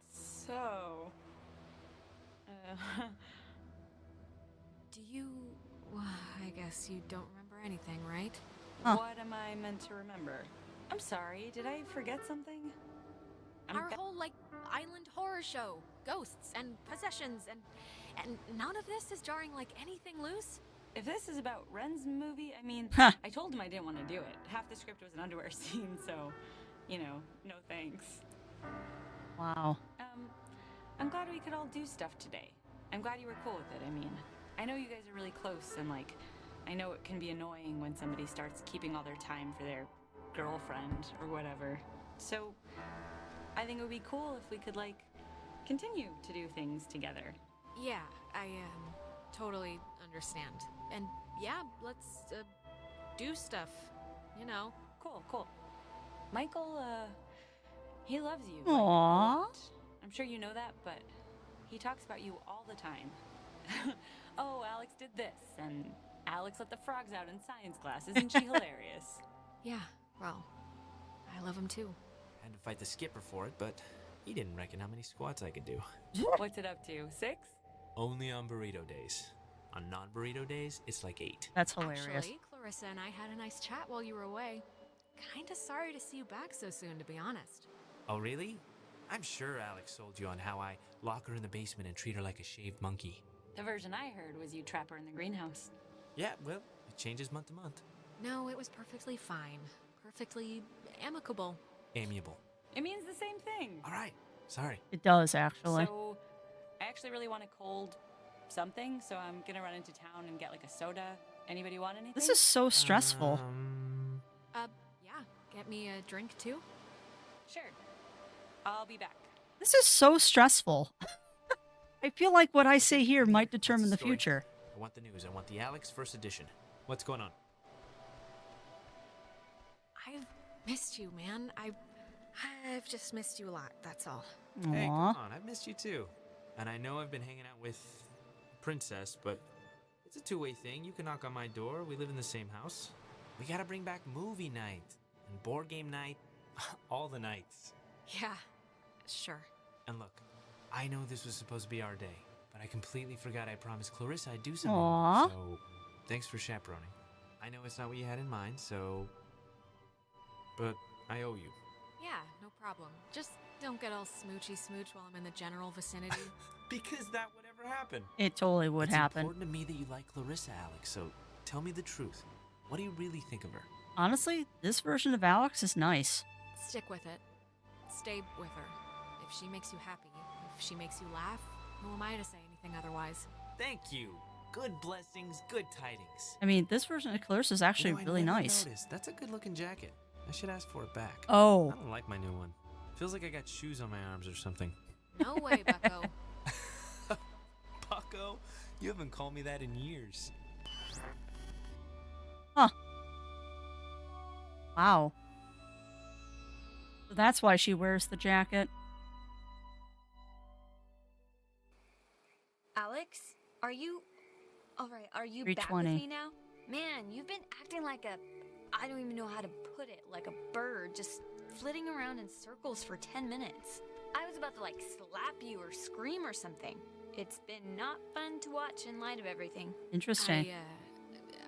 So... Do you... Well, I guess you don't remember anything, right? Huh. What am I meant to remember? I'm sorry, did I forget something? Our whole, like, island horror show. Ghosts and possessions and none of this is jarring like anything loose? If this is about Ren's movie, I mean, Huh. I told him I didn't want to do it. Half the script was an underwear scene, so, you know, no thanks. Wow. I'm glad we could all do stuff today. I'm glad you were cool with it. I mean, I know you guys are really close, and like, I know it can be annoying when somebody starts keeping all their time for their girlfriend or whatever. So, I think it would be cool if we could, like, continue to do things together. Yeah, I totally understand. And yeah, let's do stuff, you know. Cool. Michael, He loves you. Aww. Like, a lot. I'm sure you know that, but he talks about you all the time. Oh, Alex did this, and Alex let the frogs out in science class. Isn't she hilarious? Yeah, well, I love him too. Had to fight the skipper for it, but he didn't reckon how many squats I could do. What's it up to? 6? Only on burrito days. On non-burrito days, it's like 8. That's hilarious. Actually, Clarissa and I had a nice chat while you were away. Kinda sorry to see you back so soon, to be honest. Oh, really? I'm sure Alex sold you on how I lock her in the basement and treat her like a shaved monkey. The version I heard was you trap her in the greenhouse. Yeah, well, it changes month to month. No, it was perfectly fine. Perfectly amicable. Amiable. It means the same thing. All right. Sorry. It does, actually. So, I actually really want a cold something, so I'm gonna run into town and get like a soda. Anybody want anything? This is so stressful. Yeah, get me a drink too? Sure. I'll be back. This is so stressful. I feel like what I say here might determine the Story. future. I want the news. I want the Alex first edition. What's going on? I've missed you, man. I've just missed you a lot, that's all. Hey, come Aww. on. I've missed you too. And I know I've been hanging out with Princess, but it's a two-way thing. You can knock on my door. We live in the same house. We gotta bring back movie night and board game night. All the nights. Yeah, sure. And look, I know this was supposed to be our day, but I completely forgot I promised Clarissa I'd do something. Aww. So, thanks for chaperoning. I know it's not what you had in mind, so... But I owe you. Yeah, no problem. Just don't get all smoochy smooch while I'm in the general vicinity. Because that would ever happen. It totally would It's happen. important to me that you like Clarissa, Alex, so tell me the truth. What do you really think of her? Honestly, this version of Alex is nice. Stick with it. Stay with her. If she makes you happy, if she makes you laugh, who am I to say anything otherwise? Thank you. Good blessings, good tidings. I mean, this version of Clarissa is actually You know, I really never nice. noticed. That's a good-looking jacket. I should ask for it back. Oh. I don't like my new one. Feels like I got shoes on my arms or something. No way, Bucko. Bucko? You haven't called me that in years. Huh. Wow. So that's why she wears the jacket. Alex, are you... Alright, are you back with 320. me now? Man, you've been acting like a... I don't even know how to put it. Like a bird, just flitting around in circles for 10 minutes. I was about to, like, slap you or scream or something. It's been not fun to watch in light of everything. Interesting.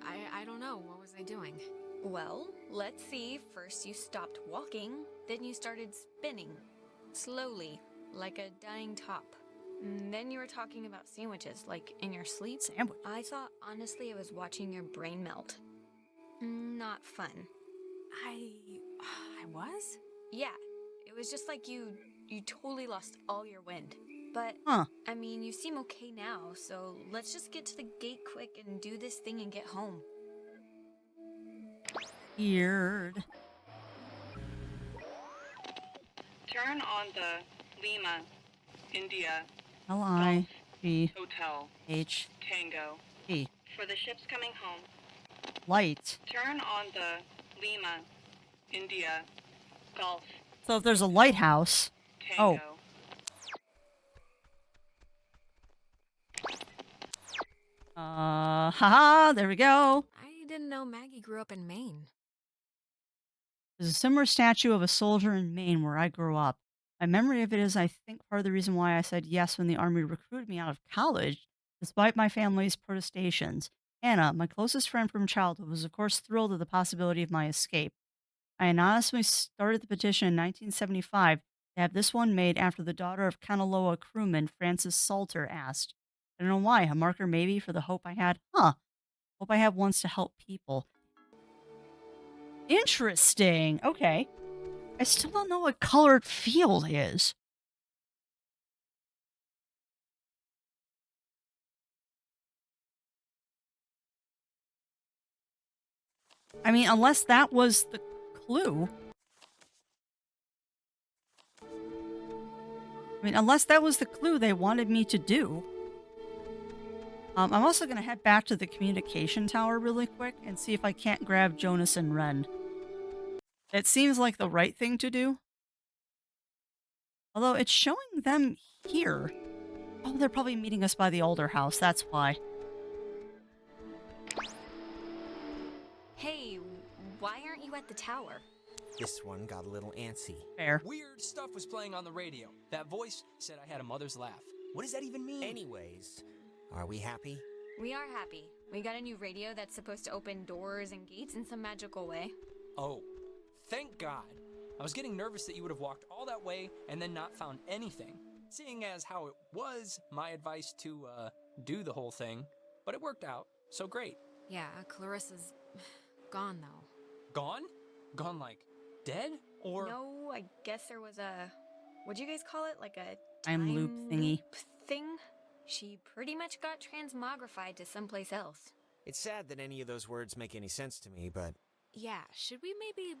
I don't know. What was I doing? Well, let's see. First you stopped walking, then you started spinning. Slowly, like a dying top. Then you were talking about sandwiches, like in your sleep. Sandwich. I thought, honestly, I was watching your brain melt. Not fun. I was? Yeah, it was just like you totally lost all your wind. But, Huh. I mean, you seem okay now, so let's just get to the gate quick and do this thing and get home. Weird. Turn on the Lima, India, L-I-G-H-T. Hotel, Tango. For the ships coming home, Light. turn on the Lima, India, Golf, So if there's a lighthouse. Tango. Haha, there we go. I didn't know Maggie grew up in Maine. There's a similar statue of a soldier in Maine where I grew up. My memory of it is, I think, part of the reason why I said yes when the Army recruited me out of college, despite my family's protestations. Anna, my closest friend from childhood, was of course thrilled at the possibility of my escape. I anonymously started the petition in 1975 to have this one made after the daughter of Kanaloa crewman Francis Salter asked. I don't know why, a marker maybe for the hope I had. Hope I have once to help people. Interesting. Okay. I still don't know what colored field is. I mean, unless that was the clue. I mean, unless that was the clue they wanted me to do. I'm also going to head back to the communication tower really quick and see if I can't grab Jonas and Ren. It seems like the right thing to do. Although it's showing them here. Oh, they're probably meeting us by the older house. That's why. Hey, why aren't you at the tower? This one got a little antsy. Fair. Weird stuff was playing on the radio. That voice said I had a mother's laugh. What does that even mean? Anyways, are we happy? We are happy. We got a new radio that's supposed to open doors and gates in some magical way. Oh, thank God. I was getting nervous that you would have walked all that way and then not found anything, seeing as how it was my advice to, do the whole thing. But it worked out, so great. Yeah, Clarissa's gone though. Gone? Gone like dead? Or... No, I guess there was a... What'd you guys call it? Like a Time loop thingy. Thing? She pretty much got transmogrified to someplace else. It's sad that any of those words make any sense to me, but... Yeah, should we maybe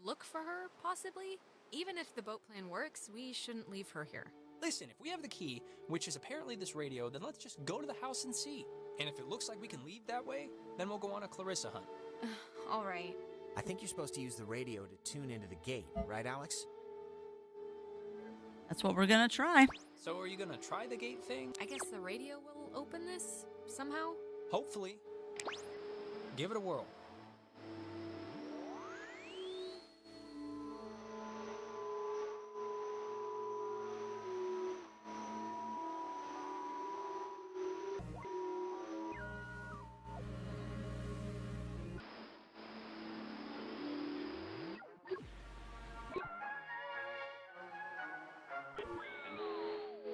look for her, possibly? Even if the boat plan works, we shouldn't leave her here. Listen, if we have the key, which is apparently this radio, then let's just go to the house and see. And if it looks like we can leave that way, then we'll go on a Clarissa hunt. All right. I think you're supposed to use the radio to tune into the gate, right, Alex? That's what we're gonna try. So are you gonna try the gate thing? I guess the radio will open this, somehow? Hopefully. Give it a whirl.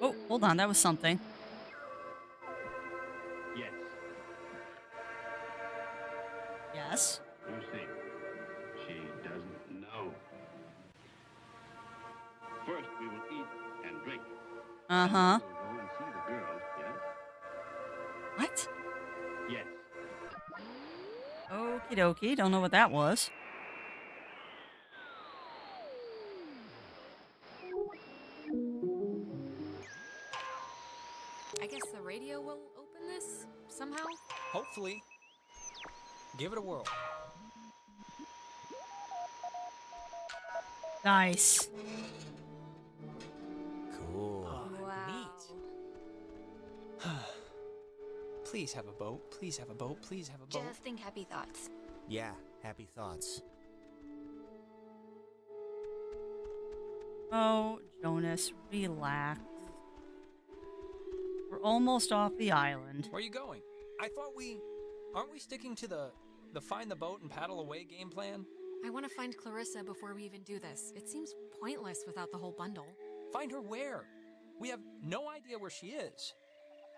Oh, hold on. That was something. Yes. Yes. Lucy, she doesn't know. First, we will eat and drink. Uh-huh. We'll go and see the girls, yes? What? Yes. Okie dokie. Don't know what that was. I guess the radio will open this, somehow? Hopefully. Give it a whirl. Nice. Cool. Wow. Neat. Please have a boat. Please have a boat. Please have a boat. Just think happy thoughts. Yeah, happy thoughts. Oh, Jonas, relax. We're almost off the island. Where are you going? I thought aren't we sticking to the find the boat and paddle away game plan? I want to find Clarissa before we even do this. It seems pointless without the whole bundle. Find her where? We have no idea where she is.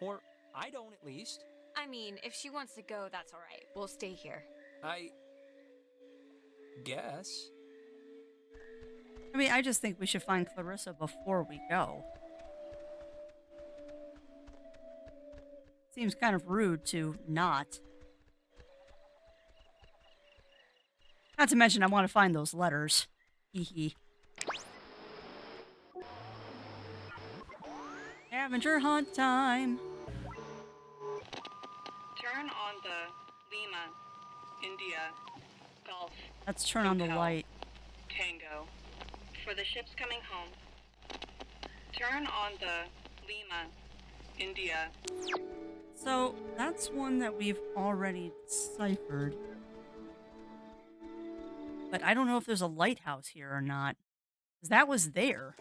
Or I don't, at least. I mean, if she wants to go, that's all right. We'll stay here. I guess. I mean, I just think we should find Clarissa before we go. Seems kind of rude to not. Not to mention, I want to find those letters. Hee hee. Scavenger hunt time. Turn on the Lima, India, Golf, Let's turn on the Hotel, light. Tango. For the ships coming home, turn on the Lima, India. So, that's one that we've already deciphered. But I don't know if there's a lighthouse here or not. 'Cause that was there.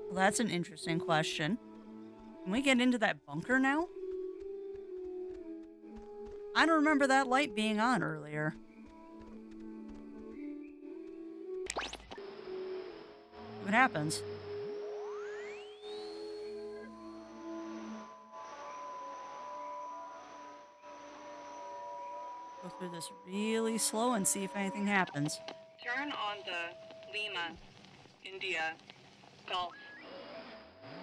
Well, that's an interesting question. Can we get into that bunker now? I don't remember that light being on earlier. What happens? Go through this really slow and see if anything happens. Turn on the Lima, India, Golf.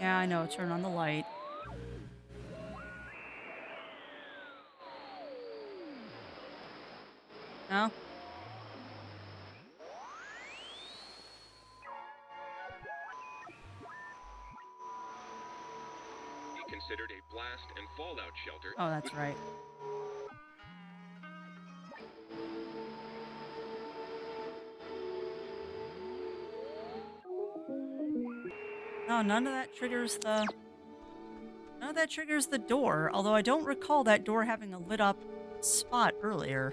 Yeah, I know. Turn on the light. No? Be considered a blast and fallout shelter. Oh, that's right. No, none of that triggers the... None of that triggers the door, although I don't recall that door having a lit up spot earlier.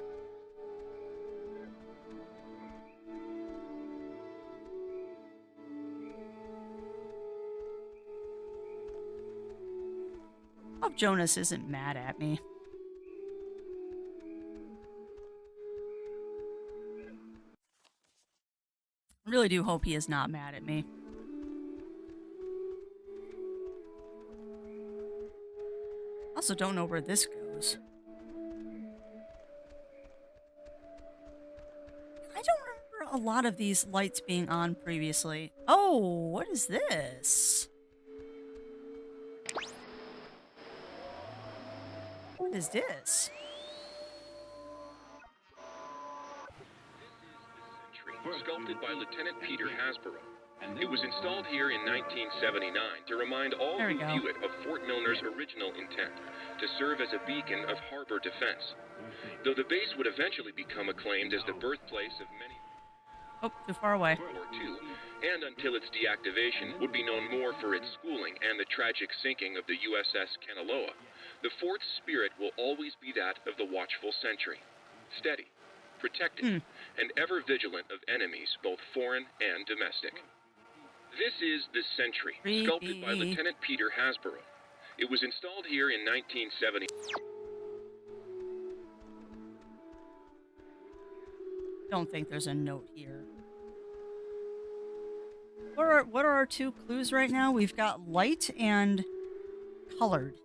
I hope Jonas isn't mad at me. I really do hope he is not mad at me. Also don't know where this goes. I don't remember a lot of these lights being on previously. Oh, what is this? What is this? Sculpted by Lieutenant Peter Hasborough. It was installed here in 1979 to remind all who view it of Fort Milner's original intent, to serve as a beacon of harbor defense. Though the base would eventually become acclaimed as the birthplace of many... Oh, too far away. World War II, and until its deactivation, would be known more for its schooling and the tragic sinking of the USS Kanaloa. The fort's spirit will always be that of the watchful sentry. Steady, protected, and ever vigilant of enemies, both foreign and domestic. This is the Sentry, sculpted by Lieutenant Peter Hasborough. It was installed here in 1970. Don't think there's a note here. What are our two clues right now? We've got light and colored.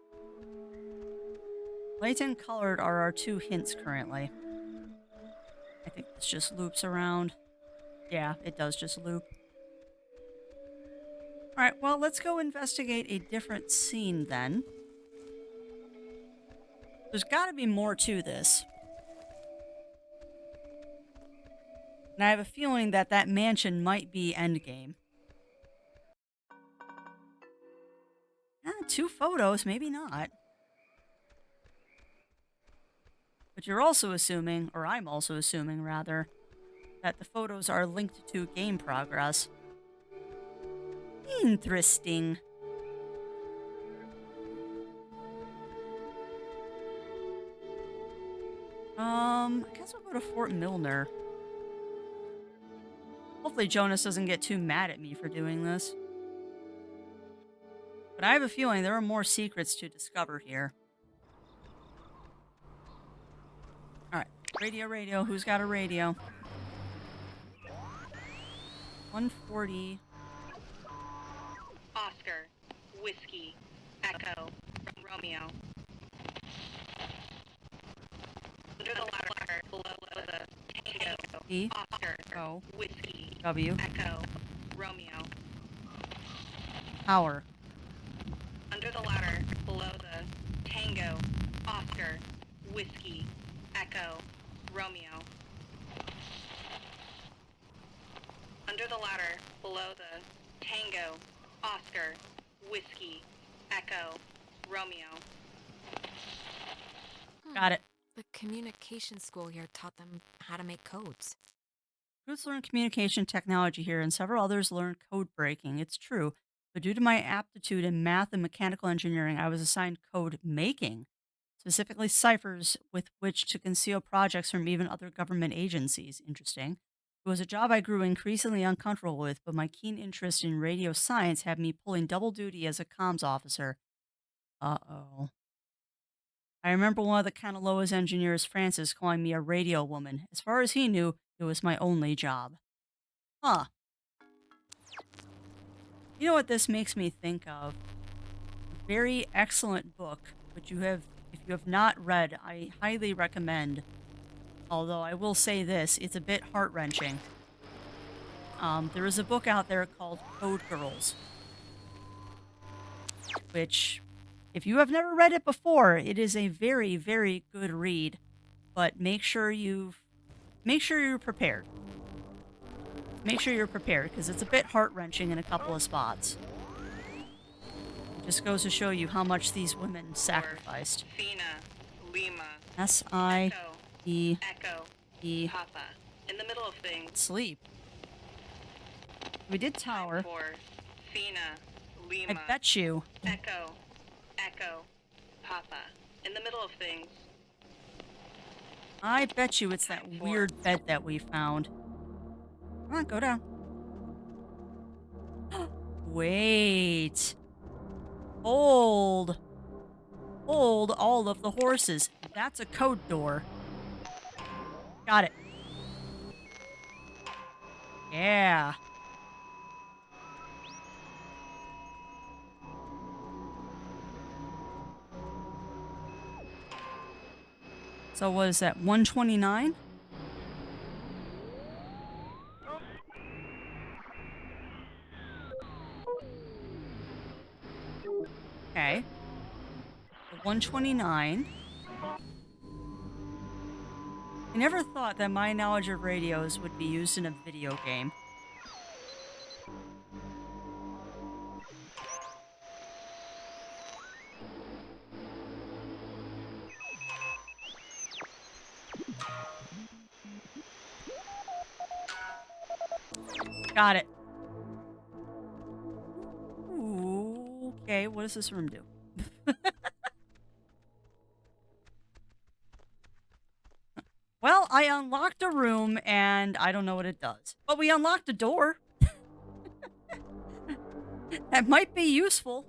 Light and colored are our two hints currently. I think this just loops around. Yeah, it does just loop. Alright, well, let's go investigate a different scene then. There's gotta be more to this. And I have a feeling that that mansion might be endgame. Two photos, maybe not. But you're also assuming, or I'm also assuming rather, that the photos are linked to game progress. Interesting. I guess we'll go to Fort Milner. Hopefully Jonas doesn't get too mad at me for doing this. But I have a feeling there are more secrets to discover here. Alright, radio, who's got a radio? 140. Oscar, Whiskey, Echo, Romeo. Under the ladder, below the Tango, E. Oscar, O. Whiskey, W. Echo, Romeo. Power. Under the ladder, below the Tango, Oscar, Whiskey, Echo, Romeo. Under the ladder, below the Tango, Oscar, Whiskey, Echo, Romeo. Got it. The communication school here taught them how to make codes. Recruits learn communication technology here, and several others learn code breaking. It's true, but due to my aptitude in math and mechanical engineering, I was assigned code making, specifically ciphers with which to conceal projects from even other government agencies. Interesting. It was a job I grew increasingly uncomfortable with, but my keen interest in radio science had me pulling double duty as a comms officer. Uh-oh. I remember one of the Kanaloa's engineers, Francis, calling me a radio woman. As far as he knew, it was my only job. Huh. You know what this makes me think of? A very excellent book, which if you have not read, I highly recommend. Although I will say this, it's a bit heart-wrenching. There is a book out there called Code Girls, which, if you have never read it before, it is a very, very good read. But make sure you're prepared. Make sure you're prepared, because it's a bit heart-wrenching in a couple of spots. It just goes to show you how much these women sacrificed. Fina, Lima, S-I-E-E. Echo, Papa. In the middle of things. Sleep. We did tower. For Fina, Lima. I bet you. Echo. Echo. Papa. In the middle of things. I bet you it's that weird bed that we found. Come on, go down. Wait. Hold. Hold all of the horses. That's a code door. Got it. Yeah. So what is that, 129? Okay. So 129. I never thought that my knowledge of radios would be used in a video game. Got it. Ooh, okay, what does this room do? Well, I unlocked a room and I don't know what it does. But we unlocked a door. That might be useful.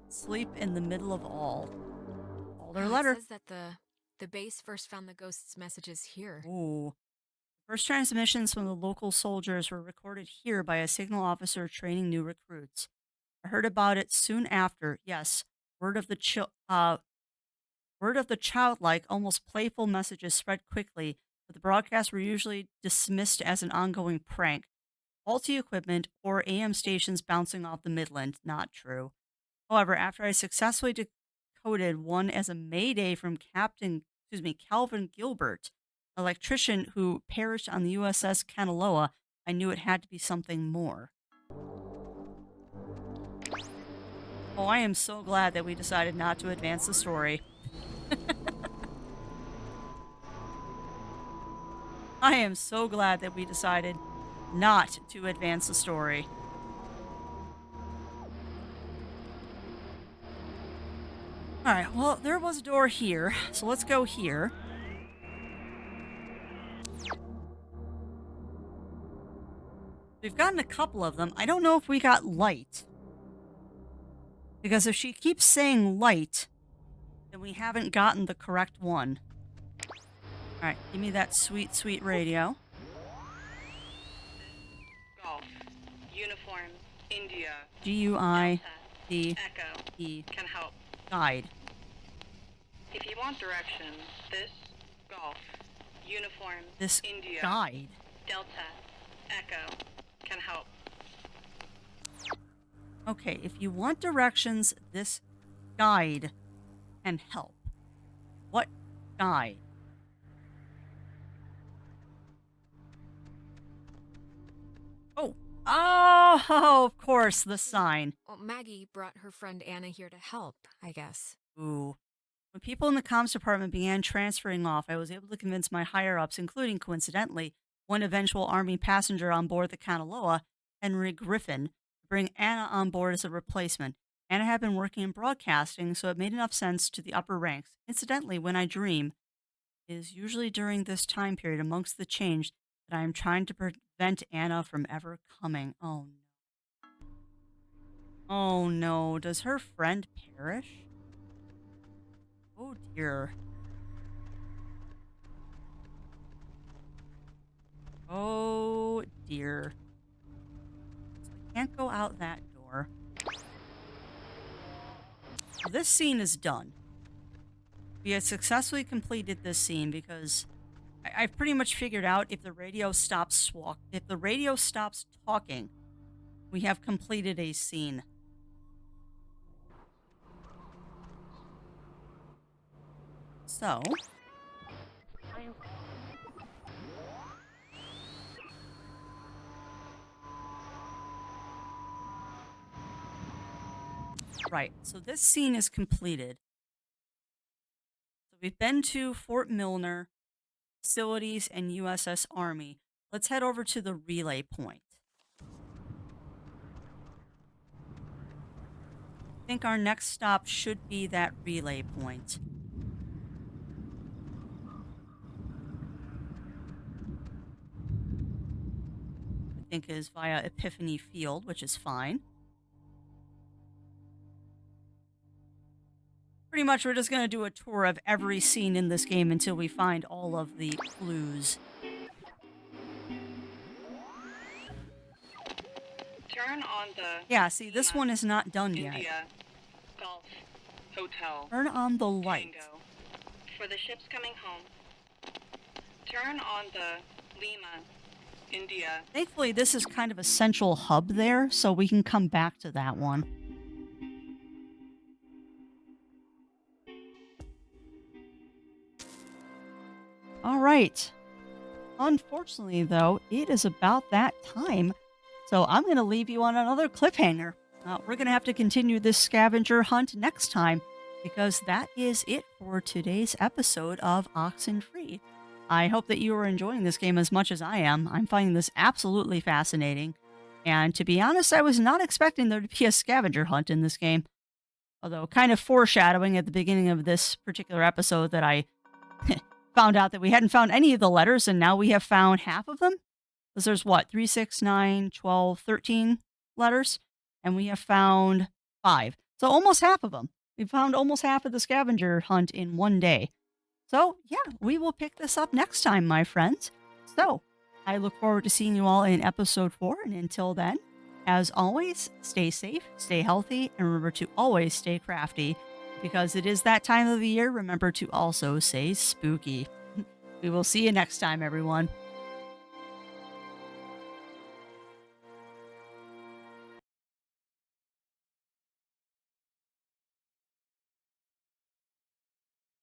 Sleep in the middle of all. Their letter. It says that the base first found the ghost's messages here. Ooh. First transmissions from the local soldiers were recorded here by a signal officer training new recruits. I heard about it soon after. Yes, word of the childlike, almost playful messages spread quickly, but the broadcasts were usually dismissed as an ongoing prank. Faulty equipment or AM stations bouncing off the Midland. Not true. However, after I successfully decoded one as a mayday from Calvin Gilbert, electrician who perished on the USS Kanaloa, I knew it had to be something more. Oh, I am so glad that we decided not to advance the story. I am so glad that we decided not to advance the story. Alright, well, there was a door here, so let's go here. We've gotten a couple of them. I don't know if we got light. Because if she keeps saying light, then we haven't gotten the correct one. Alright, give me that sweet, sweet radio. Golf. Uniform. India. G-U-I-D-E. Echo. Can help. Guide. If you want directions, this golf. Uniform. This India. guide. Delta. Echo. Can help. Okay, if you want directions, this guide can help. What guide? Oh. Oh, of course, the sign. Well, Maggie brought her friend Anna here to help, I guess. Ooh. When people in the comms department began transferring off, I was able to convince my higher-ups, including, coincidentally, one eventual Army passenger on board the Kanaloa, Henry Griffin, to bring Anna on board as a replacement. Anna had been working in broadcasting, so it made enough sense to the upper ranks. Incidentally, when I dream, it is usually during this time period amongst the change that I am trying to prevent Anna from ever coming. Oh, no. Oh, no. Does her friend perish? Oh, dear. Oh, dear. So I can't go out that door. So this scene is done. We had successfully completed this scene because I've pretty much figured out if the radio stops talking, we have completed a scene. So, right, so this scene is completed. So we've been to Fort Milner, facilities, and USS Army. Let's head over to the relay point. I think our next stop should be that relay point. I think is via Epiphany Field, which is fine. Pretty much we're just going to do a tour of every scene in this game until we find all of the clues. Turn on the Yeah, see, this one is not done India yet. Golf Hotel Turn on the light. Tango. For the ships coming home, turn on the Lima India. Thankfully, this is kind of a central hub there, so we can come back to that one. All right. Unfortunately, though, it is about that time. So I'm going to leave you on another cliffhanger. We're going to have to continue this scavenger hunt next time because that is it for today's episode of Oxenfree. I hope that you are enjoying this game as much as I am. I'm finding this absolutely fascinating. And to be honest, I was not expecting there to be a scavenger hunt in this game. Although kind of foreshadowing at the beginning of this particular episode that I found out that we hadn't found any of the letters, and now we have found half of them. Because there's what, 3, 6, 9, 12, 13 letters? And we have found 5. So almost half of them. We found almost half of the scavenger hunt in one day. So yeah, we will pick this up next time, my friends. So I look forward to seeing you all in episode 4. And until then, as always, stay safe, stay healthy, and remember to always stay crafty. Because it is that time of the year, remember to also say spooky. We will see you next time, everyone.